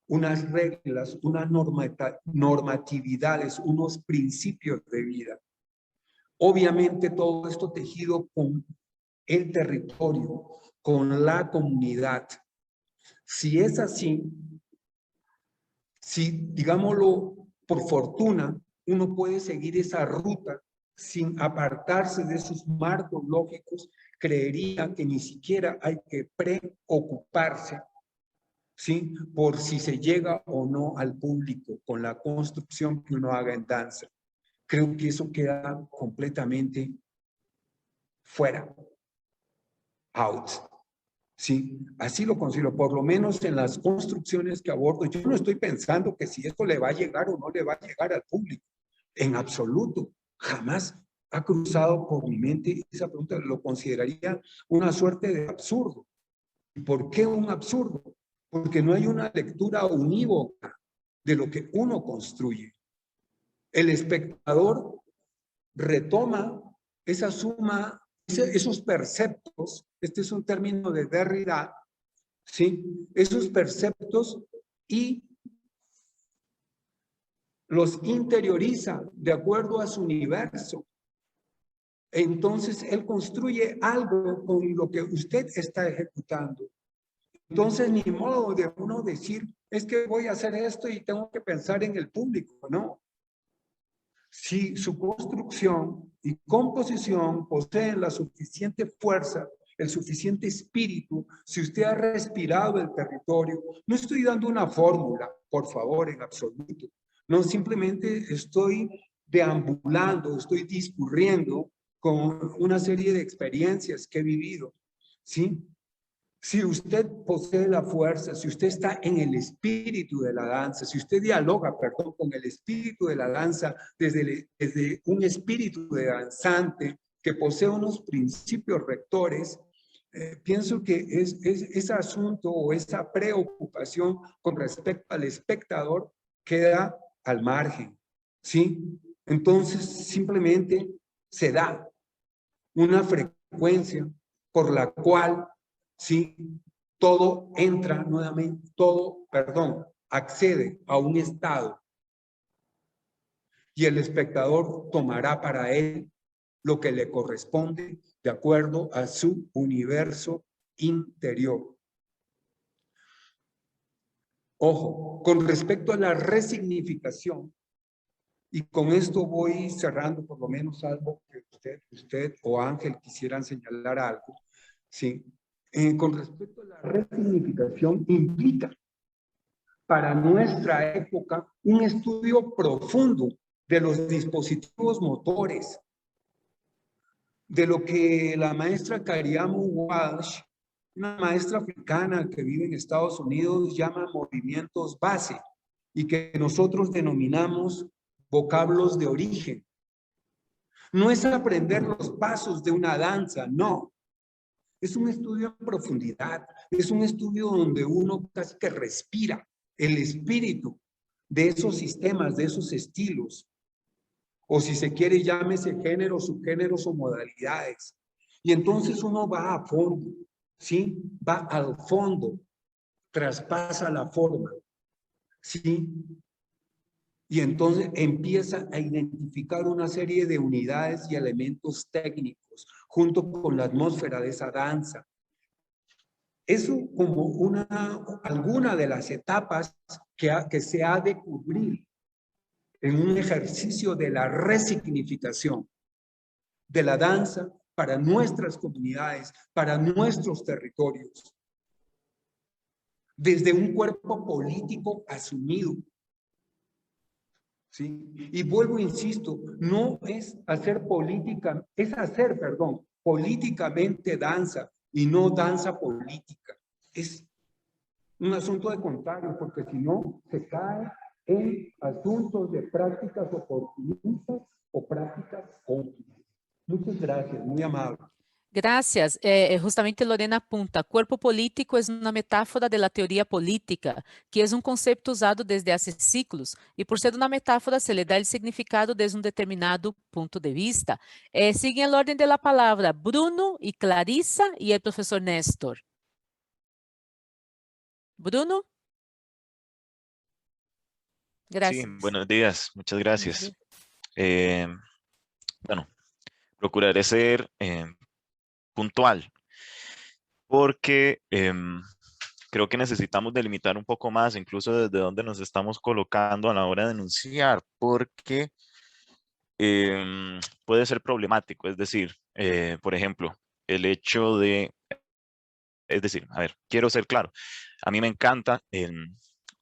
unas reglas, unas normatividades, unos principios de vida. Obviamente todo esto tejido con el territorio, con la comunidad. Si es así, si, digámoslo, por fortuna, uno puede seguir esa ruta sin apartarse de esos marcos lógicos, creería que ni siquiera hay que preocuparse, ¿sí?, por si se llega o no al público con la construcción que uno haga en danza. Creo que eso queda completamente fuera, out. Sí, así lo considero, por lo menos en las construcciones que abordo. Yo no estoy pensando que si esto le va a llegar o no le va a llegar al público, en absoluto. Jamás ha cruzado por mi mente esa pregunta, lo consideraría una suerte de absurdo. ¿Por qué un absurdo? Porque no hay una lectura unívoca de lo que uno construye. El espectador retoma esa suma, esos perceptos, este es un término de Derrida, ¿sí?, esos perceptos, y los interioriza de acuerdo a su universo. Entonces él construye algo con lo que usted está ejecutando. Entonces ni modo de uno decir, es que voy a hacer esto y tengo que pensar en el público, no. Si su construcción y composición poseen la suficiente fuerza, el suficiente espíritu, si usted ha respirado el territorio, no estoy dando una fórmula, por favor, en absoluto. No, simplemente estoy deambulando, estoy discurriendo con una serie de experiencias que he vivido, ¿sí? Si usted posee la fuerza, si usted está en el espíritu de la danza, si usted dialoga, perdón, con el espíritu de la danza desde un espíritu de danzante que posee unos principios rectores, pienso que ese asunto o esa preocupación con respecto al espectador queda al margen, ¿sí? Entonces simplemente se da una frecuencia por la cual, sí, todo entra nuevamente, accede a un estado, y el espectador tomará para él lo que le corresponde de acuerdo a su universo interior. Ojo, con respecto a la resignificación, y con esto voy cerrando por lo menos algo que usted o Ángel quisieran señalar algo, ¿sí? Con respecto a la resignificación, implica para nuestra época un estudio profundo de los dispositivos motores, de lo que la maestra Kariamu Walsh, una maestra africana que vive en Estados Unidos, llama movimientos base, y que nosotros denominamos vocablos de origen. No es aprender los pasos de una danza, no. Es un estudio en profundidad, es un estudio donde uno casi que respira el espíritu de esos sistemas, de esos estilos, o si se quiere llámese géneros, subgéneros o modalidades. Y entonces uno va a fondo, ¿sí? Va al fondo, traspasa la forma, ¿sí? Y entonces empieza a identificar una serie de unidades y elementos técnicos junto con la atmósfera de esa danza. Eso como alguna de las etapas que se ha de cubrir en un ejercicio de la resignificación de la danza para nuestras comunidades, para nuestros territorios, desde un cuerpo político asumido. ¿Sí? Y vuelvo, insisto, no es hacer política, es hacer, perdón, políticamente danza y no danza política. Es un asunto de contrario, porque si no, se cae en asuntos de prácticas oportunistas o prácticas cómplices. Muchas gracias, muy amable. Gracias. Justamente Lorena apunta, cuerpo político es una metáfora de la teoría política, que es un concepto usado desde hace siglos, y por ser una metáfora se le da el significado desde un determinado punto de vista. Sigue el orden de la palabra Bruno y Clarisa y el profesor Néstor. Bruno. Gracias. Sí, buenos días, muchas gracias. Bueno, procuraré ser puntual, porque creo que necesitamos delimitar un poco más, incluso desde dónde nos estamos colocando a la hora de enunciar, porque puede ser problemático. Es decir, por ejemplo, el hecho de, es decir, a ver, quiero ser claro, a mí me encanta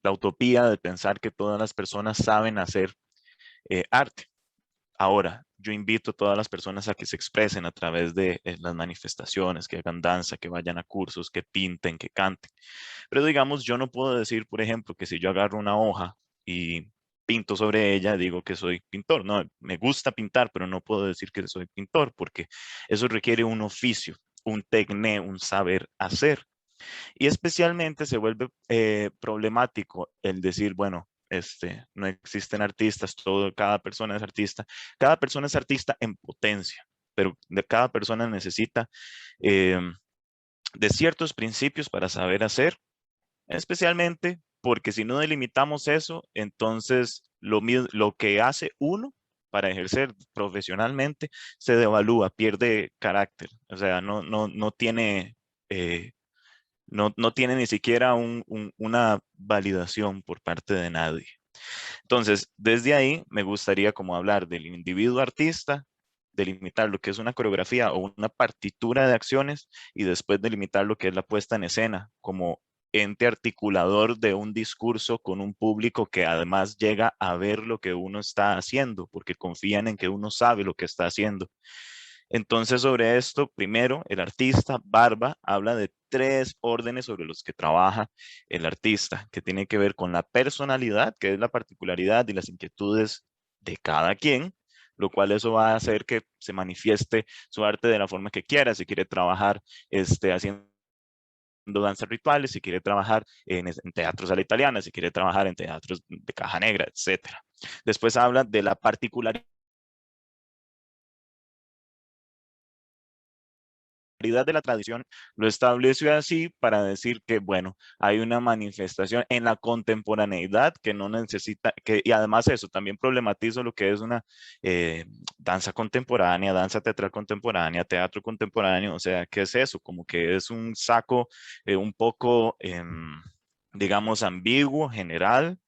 la utopía de pensar que todas las personas saben hacer arte. Ahora, yo invito a todas las personas a que se expresen a través de las manifestaciones, que hagan danza, que vayan a cursos, que pinten, que canten. Pero digamos, yo no puedo decir, por ejemplo, que si yo agarro una hoja y pinto sobre ella, digo que soy pintor. No, me gusta pintar, pero no puedo decir que soy pintor, porque eso requiere un oficio, un tecné, un saber hacer. Y especialmente se vuelve problemático el decir, bueno, no existen artistas, cada persona es artista. Cada persona es artista en potencia, pero cada persona necesita de ciertos principios para saber hacer, especialmente porque si no delimitamos eso, entonces lo que hace uno para ejercer profesionalmente se devalúa, pierde carácter, o sea, no tiene... no tiene ni siquiera una validación por parte de nadie. Entonces, desde ahí me gustaría como hablar del individuo artista, delimitar lo que es una coreografía o una partitura de acciones y después delimitar lo que es la puesta en escena como ente articulador de un discurso con un público que además llega a ver lo que uno está haciendo porque confían en que uno sabe lo que está haciendo. Entonces, sobre esto, primero, el artista, Barba, habla de 3 órdenes sobre los que trabaja el artista, que tiene que ver con la personalidad, que es la particularidad y las inquietudes de cada quien, lo cual eso va a hacer que se manifieste su arte de la forma que quiera, si quiere trabajar haciendo danzas rituales, si quiere trabajar en teatros a la italiana, si quiere trabajar en teatros de caja negra, etc. Después habla de la particularidad de la tradición, lo estableció así para decir que, bueno, hay una manifestación en la contemporaneidad que no necesita, y además eso, también problematizo lo que es una danza contemporánea, danza teatral contemporánea, teatro contemporáneo, o sea, ¿qué es eso? Como que es un saco un poco, digamos, ambiguo, general,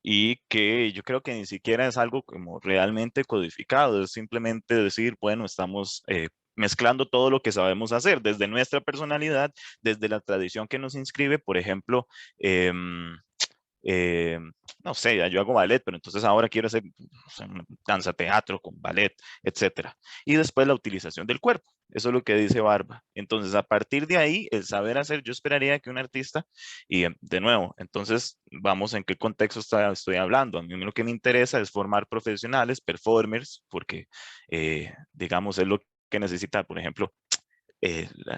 y que yo creo que ni siquiera es algo como realmente codificado, es simplemente decir, bueno, estamos mezclando todo lo que sabemos hacer, desde nuestra personalidad, desde la tradición que nos inscribe, por ejemplo, no sé, ya yo hago ballet, pero entonces ahora quiero hacer, no sé, danza, teatro con ballet, etcétera. Y después la utilización del cuerpo. Eso es lo que dice Barba. Entonces, a partir de ahí, el saber hacer, yo esperaría que un artista, y de nuevo, entonces vamos en qué contexto estoy hablando. A mí lo que me interesa es formar profesionales, performers, porque, digamos, es lo que necesita, por ejemplo,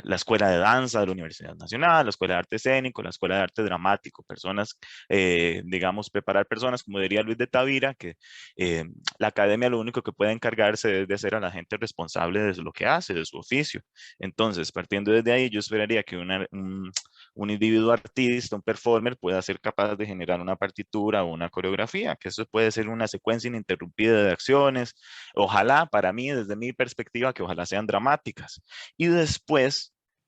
la Escuela de Danza de la Universidad Nacional, la Escuela de Arte Escénico, la Escuela de Arte Dramático, personas, digamos, preparar personas, como diría Luis de Tavira, que la academia lo único que puede encargarse es de hacer a la gente responsable de lo que hace, de su oficio. Entonces, partiendo desde ahí, yo esperaría que un individuo artista, un performer, pueda ser capaz de generar una partitura o una coreografía, que eso puede ser una secuencia ininterrumpida de acciones, ojalá, para mí, desde mi perspectiva, que ojalá sean dramáticas. Y después,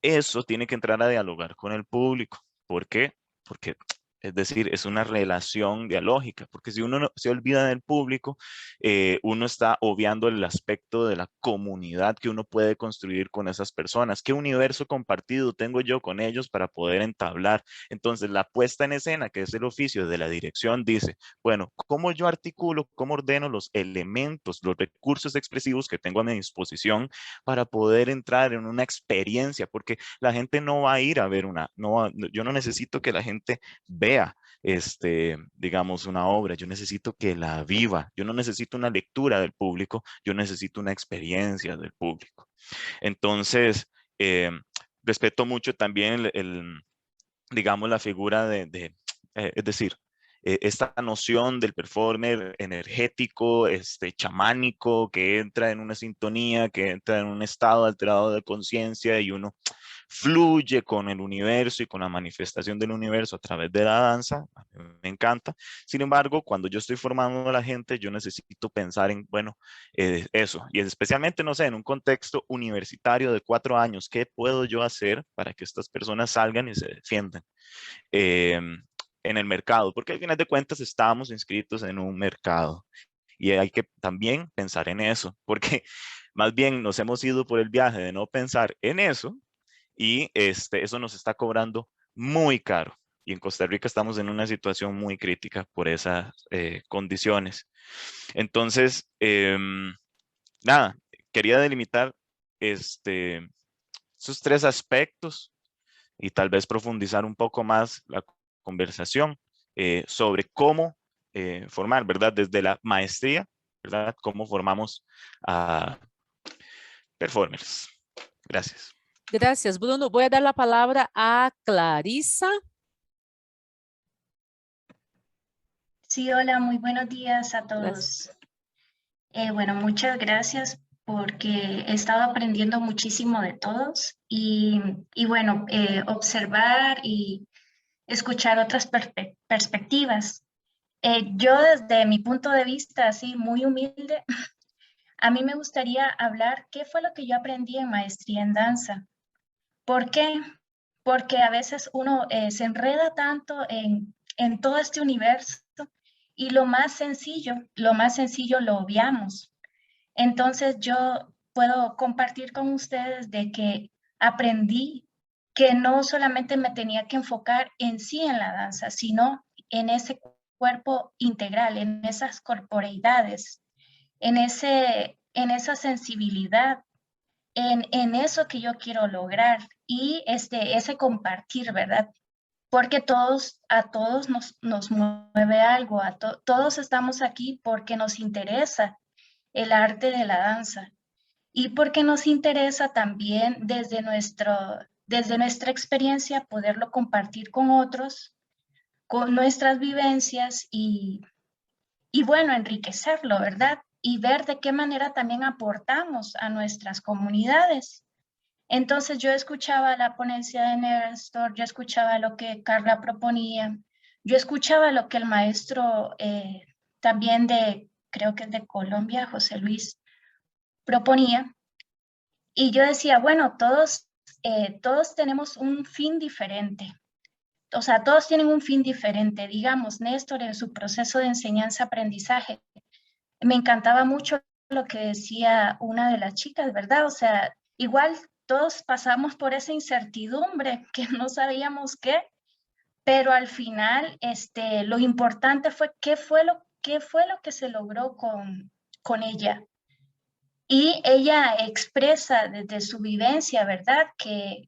eso tiene que entrar a dialogar con el público. ¿Por qué? Porque, es decir, es una relación dialógica, porque si uno se olvida del público, uno está obviando el aspecto de la comunidad que uno puede construir con esas personas. ¿Qué universo compartido tengo yo con ellos para poder entablar? Entonces, la puesta en escena, que es el oficio de la dirección, dice, bueno, ¿cómo yo articulo, cómo ordeno los elementos, los recursos expresivos que tengo a mi disposición para poder entrar en una experiencia? Porque la gente no va a ir a ver yo no necesito que la gente vea, digamos, una obra, yo necesito que la viva, yo no necesito una lectura del público, yo necesito una experiencia del público. Entonces, respeto mucho también digamos, la figura es decir, esta noción del performer energético, chamánico, que entra en una sintonía, que entra en un estado alterado de conciencia y uno fluye con el universo y con la manifestación del universo a través de la danza. A mí me encanta. Sin embargo, cuando yo estoy formando a la gente, yo necesito pensar en, bueno, eso, y especialmente, no sé, en un contexto universitario de 4 años, ¿qué puedo yo hacer para que estas personas salgan y se defiendan en el mercado? Porque al final de cuentas estamos inscritos en un mercado y hay que también pensar en eso, porque más bien nos hemos ido por el viaje de no pensar en eso y eso nos está cobrando muy caro. Y en Costa Rica estamos en una situación muy crítica por esas condiciones. Entonces, nada, quería delimitar esos 3 aspectos y tal vez profundizar un poco más la conversación sobre cómo formar, ¿verdad? Desde la maestría, ¿verdad? Cómo formamos a performers. Gracias. Gracias, Bruno. Voy a dar la palabra a Clarisa. Sí, hola, muy buenos días a todos. Bueno, muchas gracias porque he estado aprendiendo muchísimo de todos y bueno, observar y escuchar otras perspectivas. Yo desde mi punto de vista, así muy humilde, a mí me gustaría hablar qué fue lo que yo aprendí en maestría en danza. ¿Por qué? Porque a veces uno se enreda tanto en todo este universo y lo más sencillo lo obviamos. Entonces yo puedo compartir con ustedes de que aprendí que no solamente me tenía que enfocar en sí en la danza, sino en ese cuerpo integral, en esas corporeidades, en esa sensibilidad, en eso que yo quiero lograr y ese compartir, ¿verdad? Porque a todos nos mueve algo, todos estamos aquí porque nos interesa el arte de la danza y porque nos interesa también desde nuestra experiencia poderlo compartir con otros, con nuestras vivencias y bueno, enriquecerlo, ¿verdad? Y ver de qué manera también aportamos a nuestras comunidades. Entonces yo escuchaba la ponencia de Néstor, yo escuchaba lo que Carla proponía, yo escuchaba lo que el maestro también creo que es de Colombia, José Luis, proponía. Y yo decía, bueno, todos tenemos un fin diferente. O sea, todos tienen un fin diferente. Digamos, Néstor en su proceso de enseñanza-aprendizaje, me encantaba mucho lo que decía una de las chicas, ¿verdad? O sea, igual todos pasamos por esa incertidumbre que no sabíamos qué, pero al final lo importante fue qué fue lo que se logró con ella. Y ella expresa desde su vivencia, ¿verdad? Que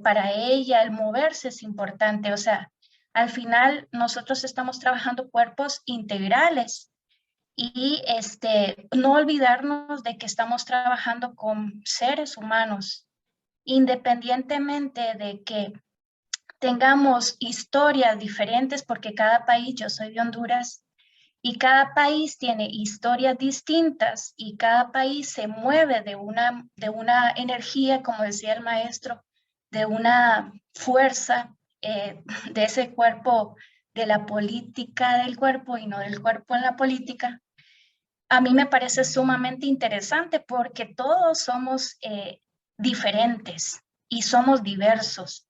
para ella el moverse es importante. O sea, al final nosotros estamos trabajando cuerpos integrales y no olvidarnos de que estamos trabajando con seres humanos, independientemente de que tengamos historias diferentes, porque cada país, yo soy de Honduras, y cada país tiene historias distintas y cada país se mueve de una energía, como decía el maestro, de una fuerza de ese cuerpo, de la política del cuerpo y no del cuerpo en la política. A mí me parece sumamente interesante porque todos somos diferentes y somos diversos.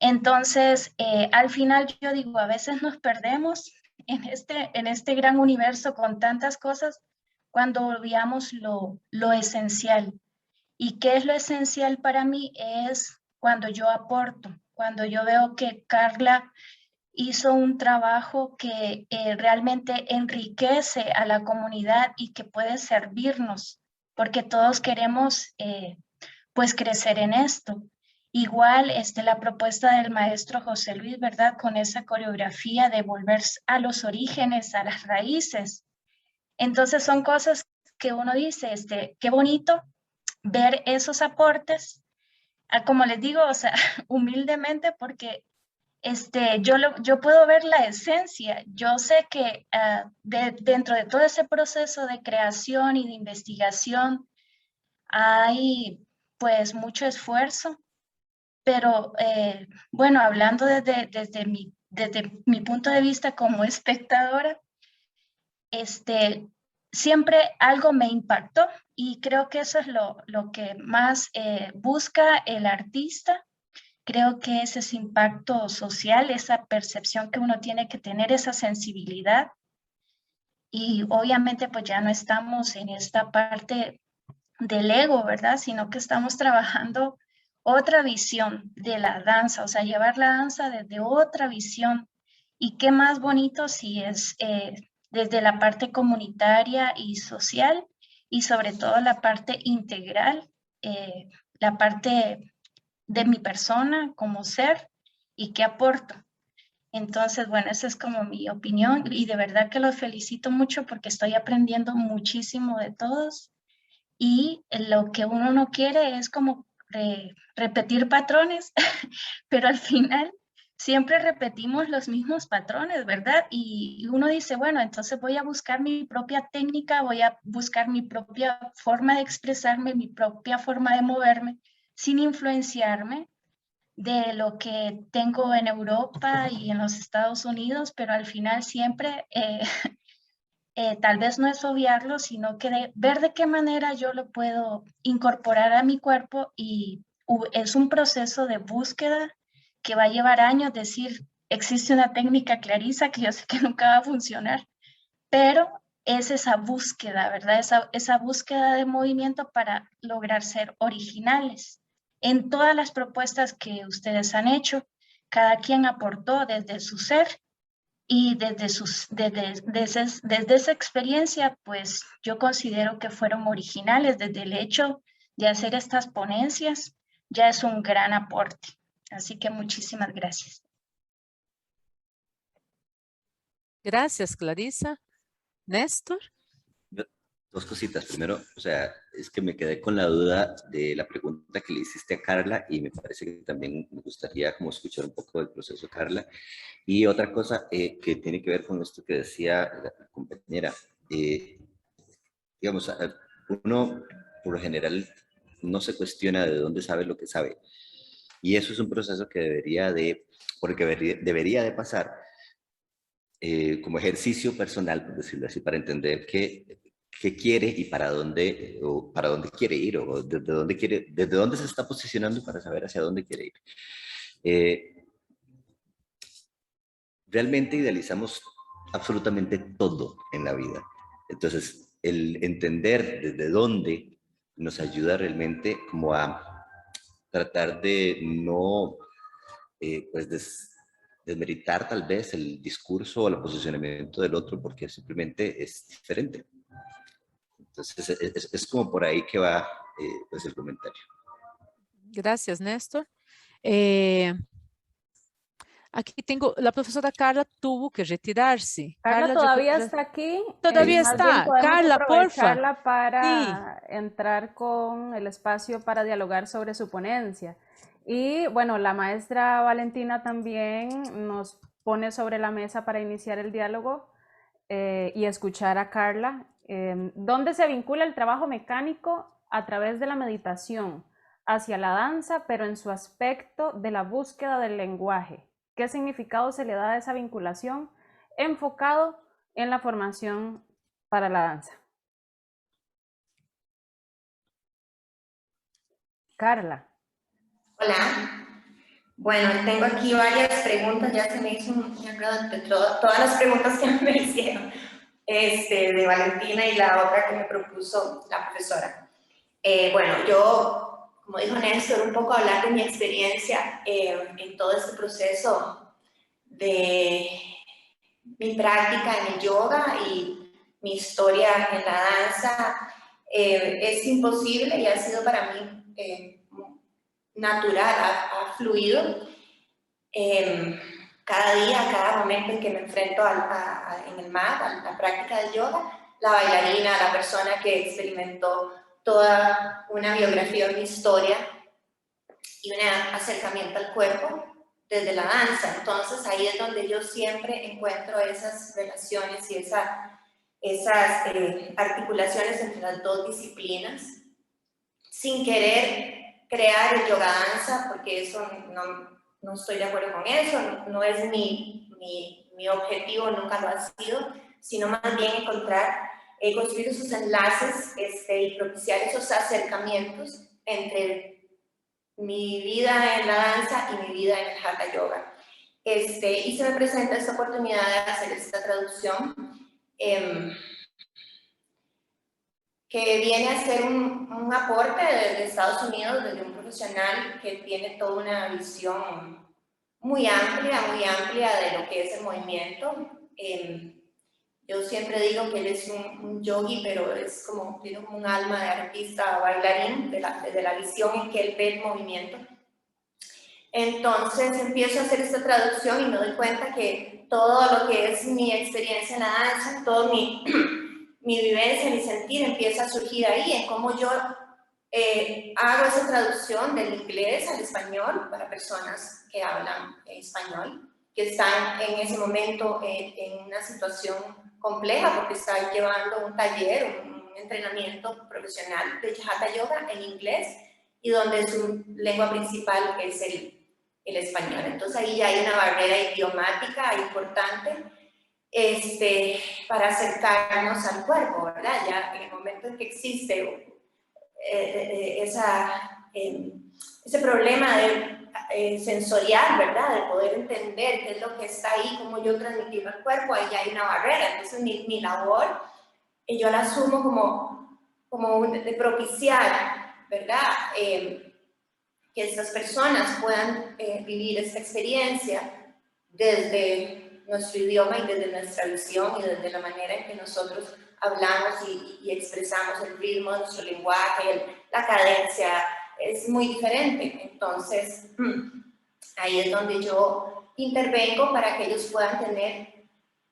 Entonces, al final yo digo, a veces nos perdemos en este gran universo con tantas cosas cuando olvidamos lo esencial. ¿Y qué es lo esencial para mí? Es cuando yo aporto, cuando yo veo que Carla hizo un trabajo que realmente enriquece a la comunidad y que puede servirnos, porque todos queremos pues crecer en esto. Igual la propuesta del maestro José Luis, ¿verdad? Con esa coreografía de volver a los orígenes, a las raíces. Entonces son cosas que uno dice, qué bonito ver esos aportes, como les digo, o sea, humildemente, porque yo puedo ver la esencia. Yo sé que dentro de todo ese proceso de creación y de investigación hay pues mucho esfuerzo, pero bueno, hablando desde mi punto de vista como espectadora, siempre algo me impactó y creo que eso es lo que más busca el artista. Creo que es ese impacto social, esa percepción que uno tiene que tener, esa sensibilidad. Y obviamente pues ya no estamos en esta parte del ego, ¿verdad? Sino que estamos trabajando otra visión de la danza, o sea, llevar la danza desde otra visión. Y qué más bonito si es desde la parte comunitaria y social y sobre todo la parte integral, la parte de mi persona como ser y qué aporto. Entonces, bueno, esa es como mi opinión y de verdad que los felicito mucho porque estoy aprendiendo muchísimo de todos y lo que uno no quiere es como repetir patrones, pero al final siempre repetimos los mismos patrones, ¿verdad? Y uno dice, bueno, entonces voy a buscar mi propia técnica, voy a buscar mi propia forma de expresarme, mi propia forma de moverme, sin influenciarme de lo que tengo en Europa y en los Estados Unidos, pero al final siempre tal vez no es obviarlo, sino que ver de qué manera yo lo puedo incorporar a mi cuerpo y es un proceso de búsqueda que va a llevar años. Decir, existe una técnica Clarisa que yo sé que nunca va a funcionar, pero es esa búsqueda, ¿verdad? Esa búsqueda de movimiento para lograr ser originales. En todas las propuestas que ustedes han hecho, cada quien aportó desde su ser y desde esa experiencia, pues yo considero que fueron originales. Desde el hecho de hacer estas ponencias, ya es un gran aporte. Así que muchísimas gracias. Gracias, Clarisa. Néstor. Dos cositas. Primero, o sea, es que me quedé con la duda de la pregunta que le hiciste a Carla y me parece que también me gustaría como escuchar un poco del proceso de Carla. Y otra cosa que tiene que ver con esto que decía la compañera. Digamos, uno por lo general no se cuestiona de dónde sabe lo que sabe. Y eso es un proceso que debería de pasar como ejercicio personal, por decirlo así, para entender qué quiere y para dónde quiere ir, o desde dónde se está posicionando para saber hacia dónde quiere ir. Realmente idealizamos absolutamente todo en la vida. Entonces, el entender desde dónde nos ayuda realmente como a tratar de no, pues desmeritar tal vez el discurso o el posicionamiento del otro porque simplemente es diferente. Entonces es como por ahí que va pues el comentario. Gracias, Néstor. Aquí tengo, la profesora Carla tuvo que retirarse. Carla todavía está aquí. Todavía Más bien está. podemos Carla, porfa. aprovecharla para entrar con el espacio para dialogar sobre su ponencia. Y bueno, la maestra Valentina también nos pone sobre la mesa para iniciar el diálogo y escuchar a Carla. ¿Dónde se vincula el trabajo mecánico a través de la meditación hacia la danza, pero en su aspecto de la búsqueda del lenguaje? ¿Qué significado se le da a esa vinculación enfocado en la formación para la danza? Carla. Hola. Bueno, tengo aquí varias preguntas, ya se me hizo un enredo de todas las preguntas que me hicieron, de Valentina y la otra que me propuso la profesora. Bueno, yo, como dijo Néstor, un poco hablar de mi experiencia en todo este proceso de mi práctica en el yoga y mi historia en la danza. Es imposible y ha sido para mí natural, ha fluido. Cada día, cada momento en que me enfrento en el mat, a la práctica del yoga, la bailarina, la persona que experimentó toda una biografía, una historia y un acercamiento al cuerpo desde la danza. Entonces ahí es donde yo siempre encuentro esas relaciones y esas articulaciones entre las dos disciplinas, sin querer crear el yoga danza, porque eso no estoy de acuerdo con eso, no es mi objetivo, nunca lo ha sido, sino más bien construir esos enlaces y propiciar esos acercamientos entre mi vida en la danza y mi vida en el Hatha Yoga. Y se me presenta esta oportunidad de hacer esta traducción que viene a ser un aporte de Estados Unidos, desde un profesional que tiene toda una visión muy amplia de lo que es el movimiento. Yo siempre digo que él es un yogi, pero tiene como un alma de artista bailarín, desde la visión en que él ve el movimiento. Entonces empiezo a hacer esta traducción y me doy cuenta que todo lo que es mi experiencia en la danza, todo mi vivencia, mi sentir empieza a surgir ahí, en cómo yo hago esa traducción del inglés al español para personas que hablan español, que están en ese momento en una situación compleja porque están llevando un taller, un entrenamiento profesional de Hatha Yoga en inglés y donde su lengua principal es el español. Entonces ahí ya hay una barrera idiomática importante para acercarnos al cuerpo, ¿verdad? Ya en el momento en que existe ese problema sensorial, ¿verdad? De poder entender qué es lo que está ahí, cómo yo transmitirlo al cuerpo, ahí ya hay una barrera. Entonces mi labor, yo la asumo como de propiciar, ¿verdad? Que estas personas puedan vivir esta experiencia desde nuestro idioma y desde nuestra visión y desde la manera en que nosotros hablamos y expresamos el ritmo de nuestro lenguaje, la cadencia, es muy diferente. Entonces, ahí es donde yo intervengo para que ellos puedan tener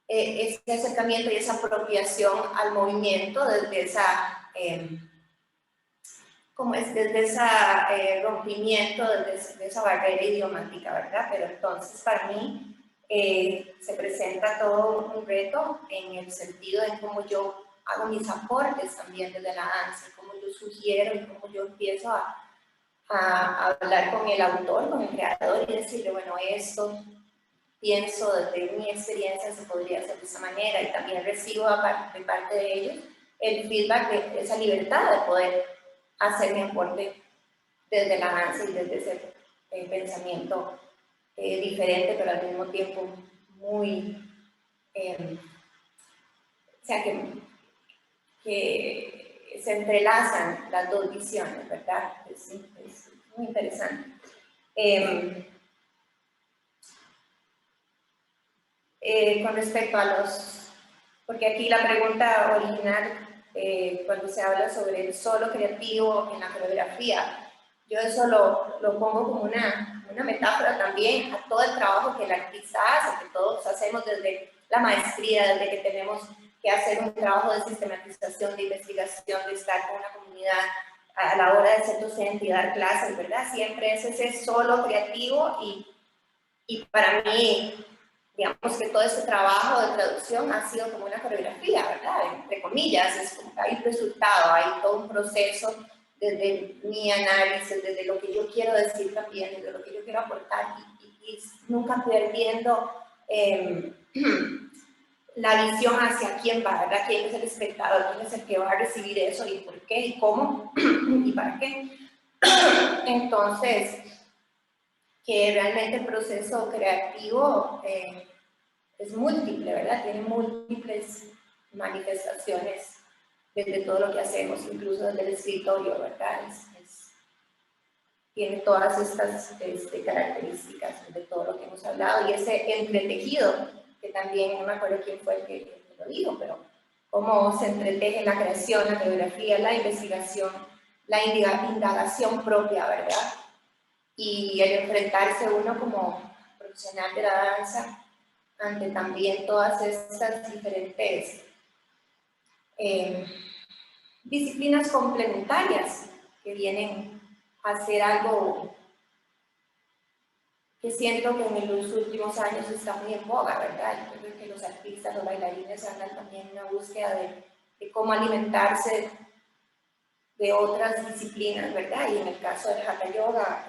ese acercamiento y esa apropiación al movimiento desde esa... desde ese rompimiento, desde esa barrera idiomática, ¿verdad? Pero entonces para mí se presenta todo un reto en el sentido de cómo yo hago mis aportes también desde la danza, cómo yo sugiero y cómo yo empiezo a hablar con el autor, con el creador y decirle, bueno, esto pienso desde mi experiencia se podría hacer de esa manera, y también recibo de parte de ellos el feedback de esa libertad de poder hacer mi aporte desde la danza y desde ese pensamiento diferente, pero al mismo tiempo muy, o sea, que se entrelazan las dos visiones, ¿verdad? Es muy interesante. con respecto a porque aquí la pregunta original, cuando se habla sobre el solo creativo en la coreografía, yo eso lo pongo como una metáfora también a todo el trabajo que el artista hace, que todos hacemos desde la maestría, desde que tenemos que hacer un trabajo de sistematización, de investigación, de estar con una comunidad a la hora de ser docente y dar clases, ¿verdad? Siempre es ese solo creativo y para mí, digamos que todo este trabajo de traducción ha sido como una coreografía, ¿verdad? Entre comillas, es como que hay un resultado, hay todo un proceso desde mi análisis, desde lo que yo quiero decir también, desde lo que yo quiero aportar y nunca perdiendo la visión hacia quién va, ¿verdad? ¿Quién es el espectador? ¿Quién es el que va a recibir eso? ¿Y por qué? ¿Y cómo? ¿Y para qué? Entonces, que realmente el proceso creativo es múltiple, ¿verdad? Tiene múltiples manifestaciones desde todo lo que hacemos, incluso desde el escritorio, ¿verdad? Tiene todas estas características de todo lo que hemos hablado y ese entretejido, que también, no me acuerdo quién fue el que lo dijo, pero cómo se entreteje la creación, la coreografía, la investigación, la indagación propia, ¿verdad? Y el enfrentarse uno como profesional de la danza ante también todas estas diferentes disciplinas complementarias que vienen a hacer algo que siento que en los últimos años está muy en boga, ¿verdad? Yo creo que los artistas, los bailarines andan también en una búsqueda de cómo alimentarse de otras disciplinas, ¿verdad? Y en el caso del Hatha Yoga,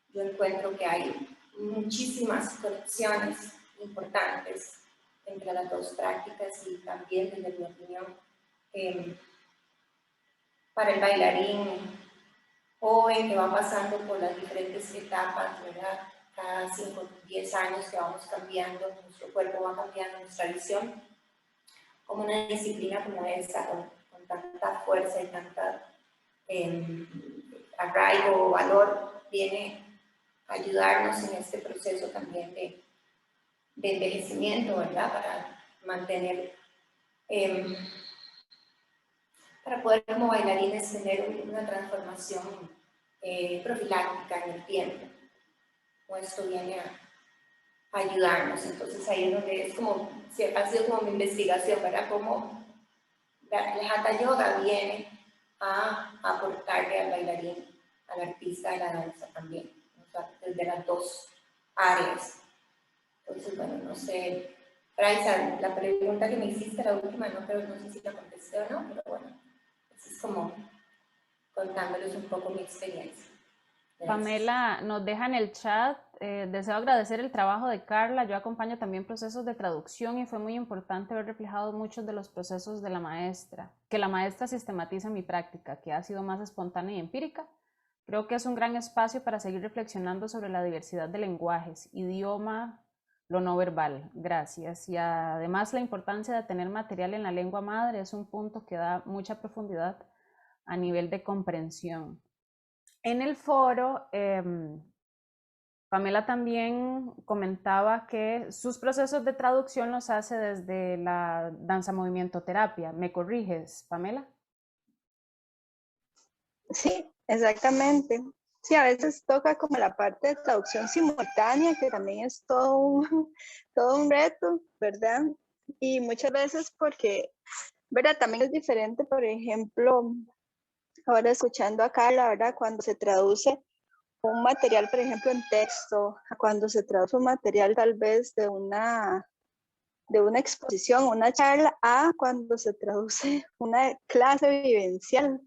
yo encuentro que hay muchísimas conexiones importantes entre las dos prácticas y también, desde mi opinión, para el bailarín joven que va pasando por las diferentes etapas, ¿verdad? Cada 5 o 10 años que vamos cambiando, nuestro cuerpo va cambiando, nuestra visión, como una disciplina como esta, con tanta fuerza y tanta arraigo o valor, viene a ayudarnos en este proceso también de envejecimiento, ¿verdad? Para mantener, para poder como bailarines tener una transformación profiláctica en el tiempo. Esto viene a ayudarnos, entonces ahí es donde es como, ha sido como mi investigación, ¿verdad? Cómo el Hatha Yoga viene a aportarle al bailarín, al artista de la danza también, o sea, desde las dos áreas. Entonces, bueno, no sé, Fraisa, la pregunta que me hiciste, la última, no sé si la contesté o no, pero bueno, eso es como contándoles un poco mi experiencia. Pamela nos deja en el chat, deseo agradecer el trabajo de Carla, yo acompaño también procesos de traducción y fue muy importante ver reflejado muchos de los procesos de la maestra, que la maestra sistematiza mi práctica, que ha sido más espontánea y empírica. Creo que es un gran espacio para seguir reflexionando sobre la diversidad de lenguajes, idioma, lo no verbal. Gracias. Y además la importancia de tener material en la lengua madre es un punto que da mucha profundidad a nivel de comprensión. En el foro, Pamela también comentaba que sus procesos de traducción los hace desde la danza movimiento terapia. ¿Me corriges, Pamela? Sí, exactamente. Sí, a veces toca como la parte de traducción simultánea, que también es todo un reto, ¿verdad? Y muchas veces porque, ¿verdad? También es diferente, por ejemplo, ahora escuchando a Carla, ¿verdad? Cuando se traduce un material, por ejemplo, en texto, cuando se traduce un material tal vez de una exposición, una charla, a cuando se traduce una clase vivencial,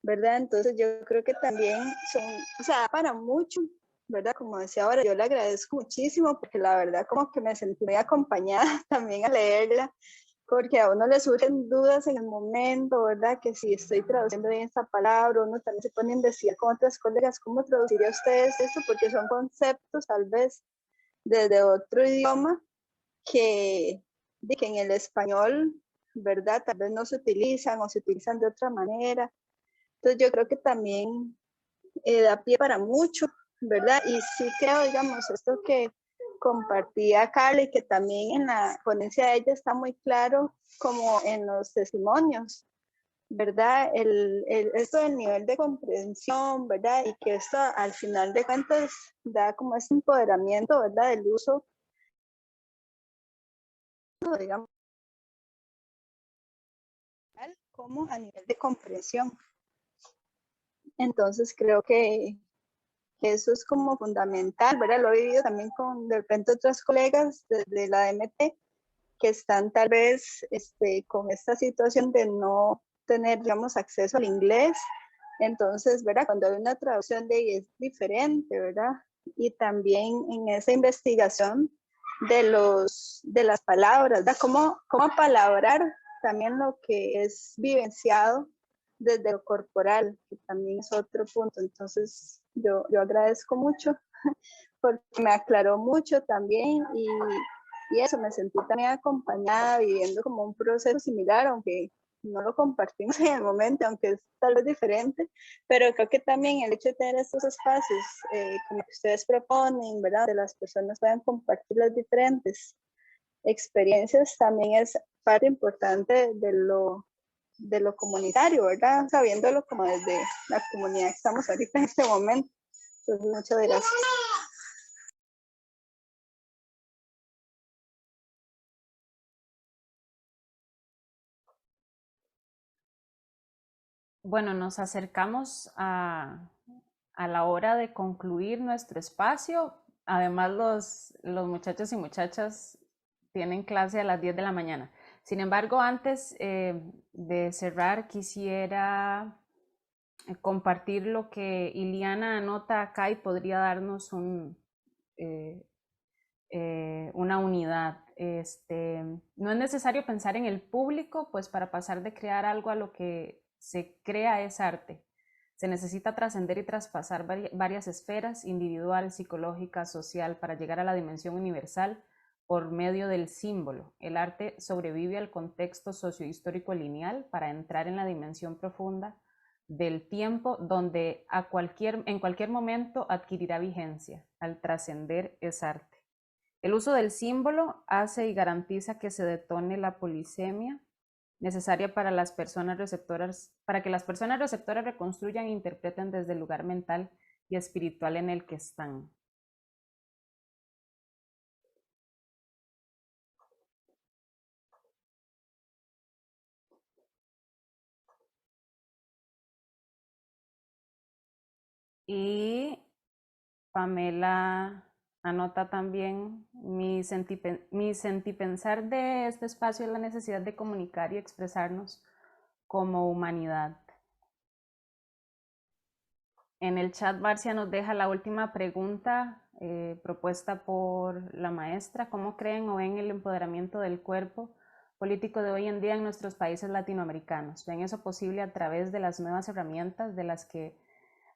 ¿verdad? Entonces yo creo que también son, o sea, para mucho, ¿verdad? Como decía ahora, yo le agradezco muchísimo porque la verdad como que me sentí muy acompañada también a leerla, porque a uno le surgen dudas en el momento, ¿verdad? Que si estoy traduciendo bien esta palabra, uno también se pone a investigar con otras colegas, ¿cómo traduciría ustedes esto? Porque son conceptos tal vez desde otro idioma que en el español, ¿verdad? Tal vez no se utilizan o se utilizan de otra manera. Entonces yo creo que también da pie para mucho, ¿verdad? Y sí creo, digamos, esto que compartía Carly, que también en la ponencia de ella está muy claro, como en los testimonios, ¿verdad? Esto del nivel de comprensión, ¿verdad? Y que esto al final de cuentas da como ese empoderamiento, ¿verdad? Del uso, digamos, como a nivel de comprensión. Entonces creo que eso es como fundamental, ¿verdad? Lo he vivido también con de repente otros colegas de la DMT que están tal vez con esta situación de no tener, digamos, acceso al inglés. Entonces, ¿verdad? Cuando hay una traducción de ahí es diferente, ¿verdad? Y también en esa investigación de las palabras, ¿verdad? ¿Cómo apalabrar también lo que es vivenciado desde lo corporal, que también es otro punto. Entonces, yo agradezco mucho porque me aclaró mucho también y eso, me sentí también acompañada, viviendo como un proceso similar, aunque no lo compartimos en el momento, aunque es tal vez diferente, pero creo que también el hecho de tener estos espacios, como que ustedes proponen, ¿verdad? De las personas puedan compartir las diferentes experiencias, también es parte importante de lo comunitario, ¿verdad? Sabiéndolo como desde la comunidad que estamos ahorita en este momento. Entonces, muchas gracias. Bueno, nos acercamos a la hora de concluir nuestro espacio. Además, los muchachos y muchachas tienen clase a las 10 de la mañana. Sin embargo, antes de cerrar, quisiera compartir lo que Iliana anota acá y podría darnos una unidad. No es necesario pensar en el público, pues para pasar de crear algo a lo que se crea es arte. Se necesita trascender y traspasar varias esferas, individual, psicológica, social, para llegar a la dimensión universal por medio del símbolo. El arte sobrevive al contexto sociohistórico lineal para entrar en la dimensión profunda del tiempo, donde en cualquier momento adquirirá vigencia. Al trascender es arte. El uso del símbolo hace y garantiza que se detone la polisemia necesaria para que las personas receptoras reconstruyan e interpreten desde el lugar mental y espiritual en el que están. Y Pamela anota también: mi sentipensar de este espacio es la necesidad de comunicar y expresarnos como humanidad. En el chat, Marcia nos deja la última pregunta propuesta por la maestra. ¿Cómo creen o ven el empoderamiento del cuerpo político de hoy en día en nuestros países latinoamericanos? ¿Ven eso posible a través de las nuevas herramientas de las que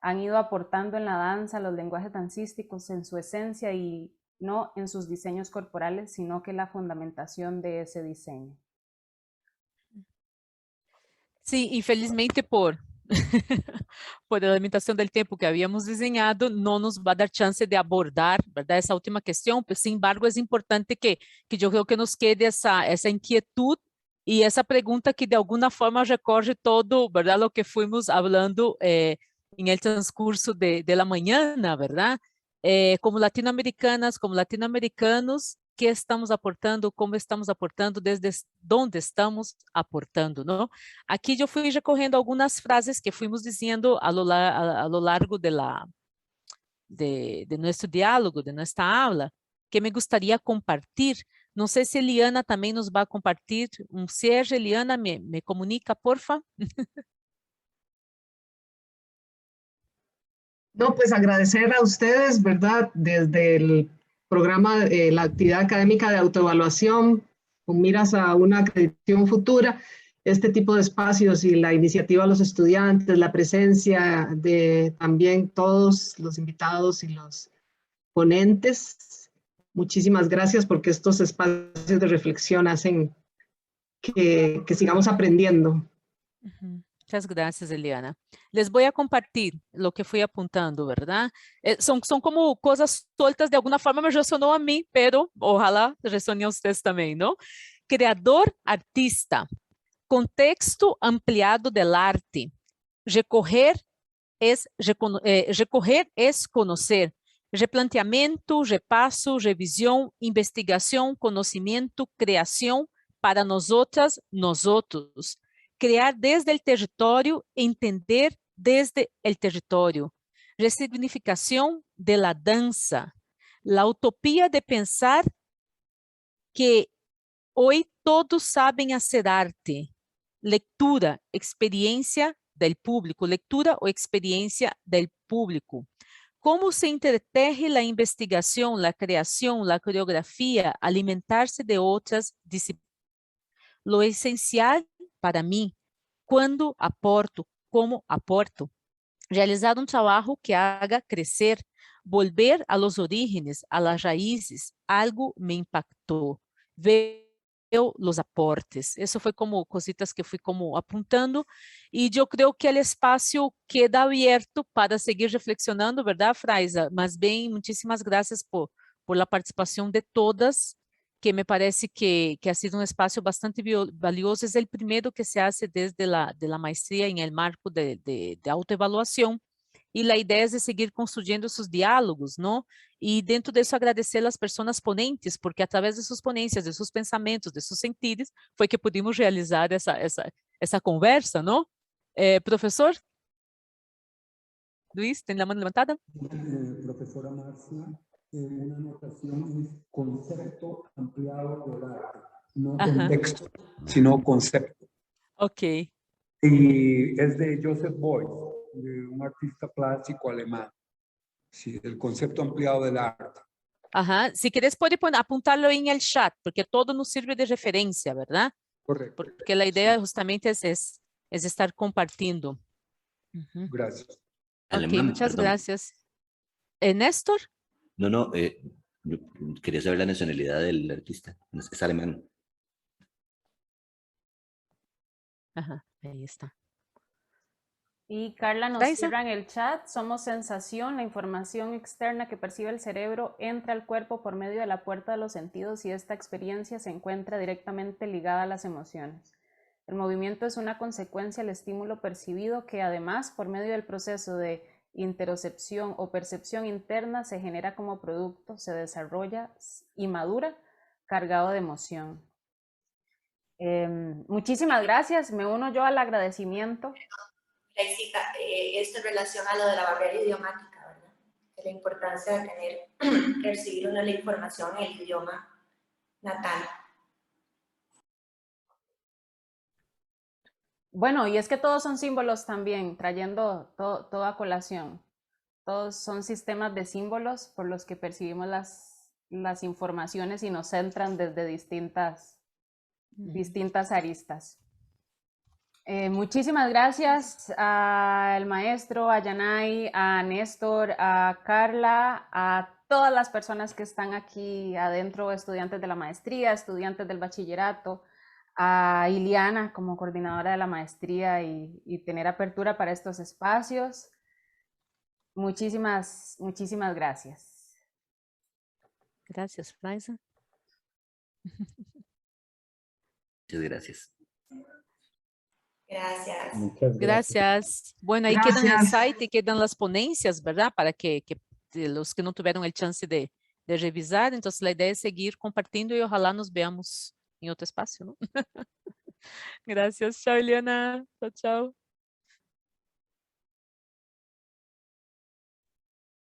han ido aportando en la danza, los lenguajes dancísticos en su esencia y no en sus diseños corporales, sino que la fundamentación de ese diseño? Sí, infelizmente por la limitação do tempo que havíamos desenhado, não nos vai dar chance de abordar, verdade, essa última questão. Sin embargo, é importante que eu creo que nos quede essa inquietud e essa pergunta que de alguma forma recorre todo, verdade, lo que fuimos hablando en el transcurso de la mañana, ¿verdad? Como latinoamericanas, como latinoamericanos, ¿qué estamos aportando? ¿Cómo estamos aportando? ¿Desde dónde estamos aportando? ¿No? Aquí yo fui recorriendo algunas frases que fuimos diciendo a lo largo de nuestro diálogo, de nuestra aula, que me gustaría compartir. No sé si Eliana también nos va a compartir un cierre. Eliana, ¿me comunica, porfa? No, pues agradecer a ustedes, ¿verdad? Desde el programa, la actividad académica de autoevaluación, con miras a una acreditación futura, este tipo de espacios y la iniciativa de los estudiantes, la presencia de también todos los invitados y los ponentes. Muchísimas gracias, porque estos espacios de reflexión hacen que sigamos aprendiendo. Muchas gracias, Eliana. Les voy a compartir lo que fui apuntando, ¿verdad? Son como cosas sueltas, de alguna forma me resonó a mí, pero ojalá resone a ustedes también, ¿no? Creador, artista, contexto ampliado del arte, recorrer es conocer, replanteamiento, repaso, revisión, investigación, conocimiento, creación para nosotras, nosotros. Crear desde el territorio, entender desde el territorio. Resignificación de la danza. La utopía de pensar que hoy todos saben hacer arte. Lectura, experiencia del público. Lectura o experiencia del público. Cómo se interteje la investigación, la creación, la coreografía, alimentarse de otras disciplinas. Lo esencial para mí, cuando aporto, cómo aporto. Realizar un trabajo que haga crecer, volver a los orígenes, a las raíces. Algo me impactó. Veo los aportes. Eso fue como cositas que fui como apuntando. Y yo creo que el espacio queda abierto para seguir reflexionando, ¿verdad, Fraisa? Más bien, muchísimas gracias por la participación de todas, que me parece que ha sido un espacio bastante valioso. Es el primero que se hace desde la maestría en el marco de autoevaluación. Y la idea es de seguir construyendo esos diálogos, ¿no? Y dentro de eso agradecer a las personas ponentes, porque a través de sus ponencias, de sus pensamientos, de sus sentidos, fue que pudimos realizar esa conversa, ¿no? Profesor Luis, ¿tiene la mano levantada? Profesora Marcia, una anotación es concepto ampliado del arte, no contexto, sino concepto. Ok. Y es de Joseph Beuys, de un artista plástico alemán. Sí, el concepto ampliado del arte. Ajá. Si quieres puede apuntarlo en el chat, porque todo nos sirve de referencia, ¿verdad? Correcto. Porque la idea justamente es estar compartiendo. Gracias. Alemán, Ok, muchas perdón. gracias. ¿Néstor? No, yo quería saber la nacionalidad del artista. Es alemán. Ajá, ahí está. Y Carla nos Fraisa. cierra en el chat: somos sensación, la información externa que percibe el cerebro entra al cuerpo por medio de la puerta de los sentidos y esta experiencia se encuentra directamente ligada a las emociones. El movimiento es una consecuencia del estímulo percibido que además, por medio del proceso de interocepción o percepción interna, se genera como producto, se desarrolla y madura cargado de emoción. Muchísimas gracias, me uno yo al agradecimiento. Esto en relación a lo de la barrera idiomática, ¿verdad? De la importancia de recibir una la información en el idioma natal. Bueno, y es que todos son símbolos también, trayendo toda colación. Todos son sistemas de símbolos por los que percibimos las informaciones y nos centran desde distintas aristas. Muchísimas gracias al maestro, a Yanay, a Néstor, a Carla, a todas las personas que están aquí adentro, estudiantes de la maestría, estudiantes del bachillerato, a Iliana como coordinadora de la maestría y tener apertura para estos espacios. Muchísimas gracias. Gracias, Fraisa. Muchas gracias. Gracias. Muchas Gracias. Bueno, ahí quedan el site y quedan las ponencias, ¿verdad? Para que los que no tuvieron el chance de revisar. Entonces, la idea es seguir compartiendo y ojalá nos veamos en otro espacio, ¿no? Gracias. Chao, Eliana. Chao, chao.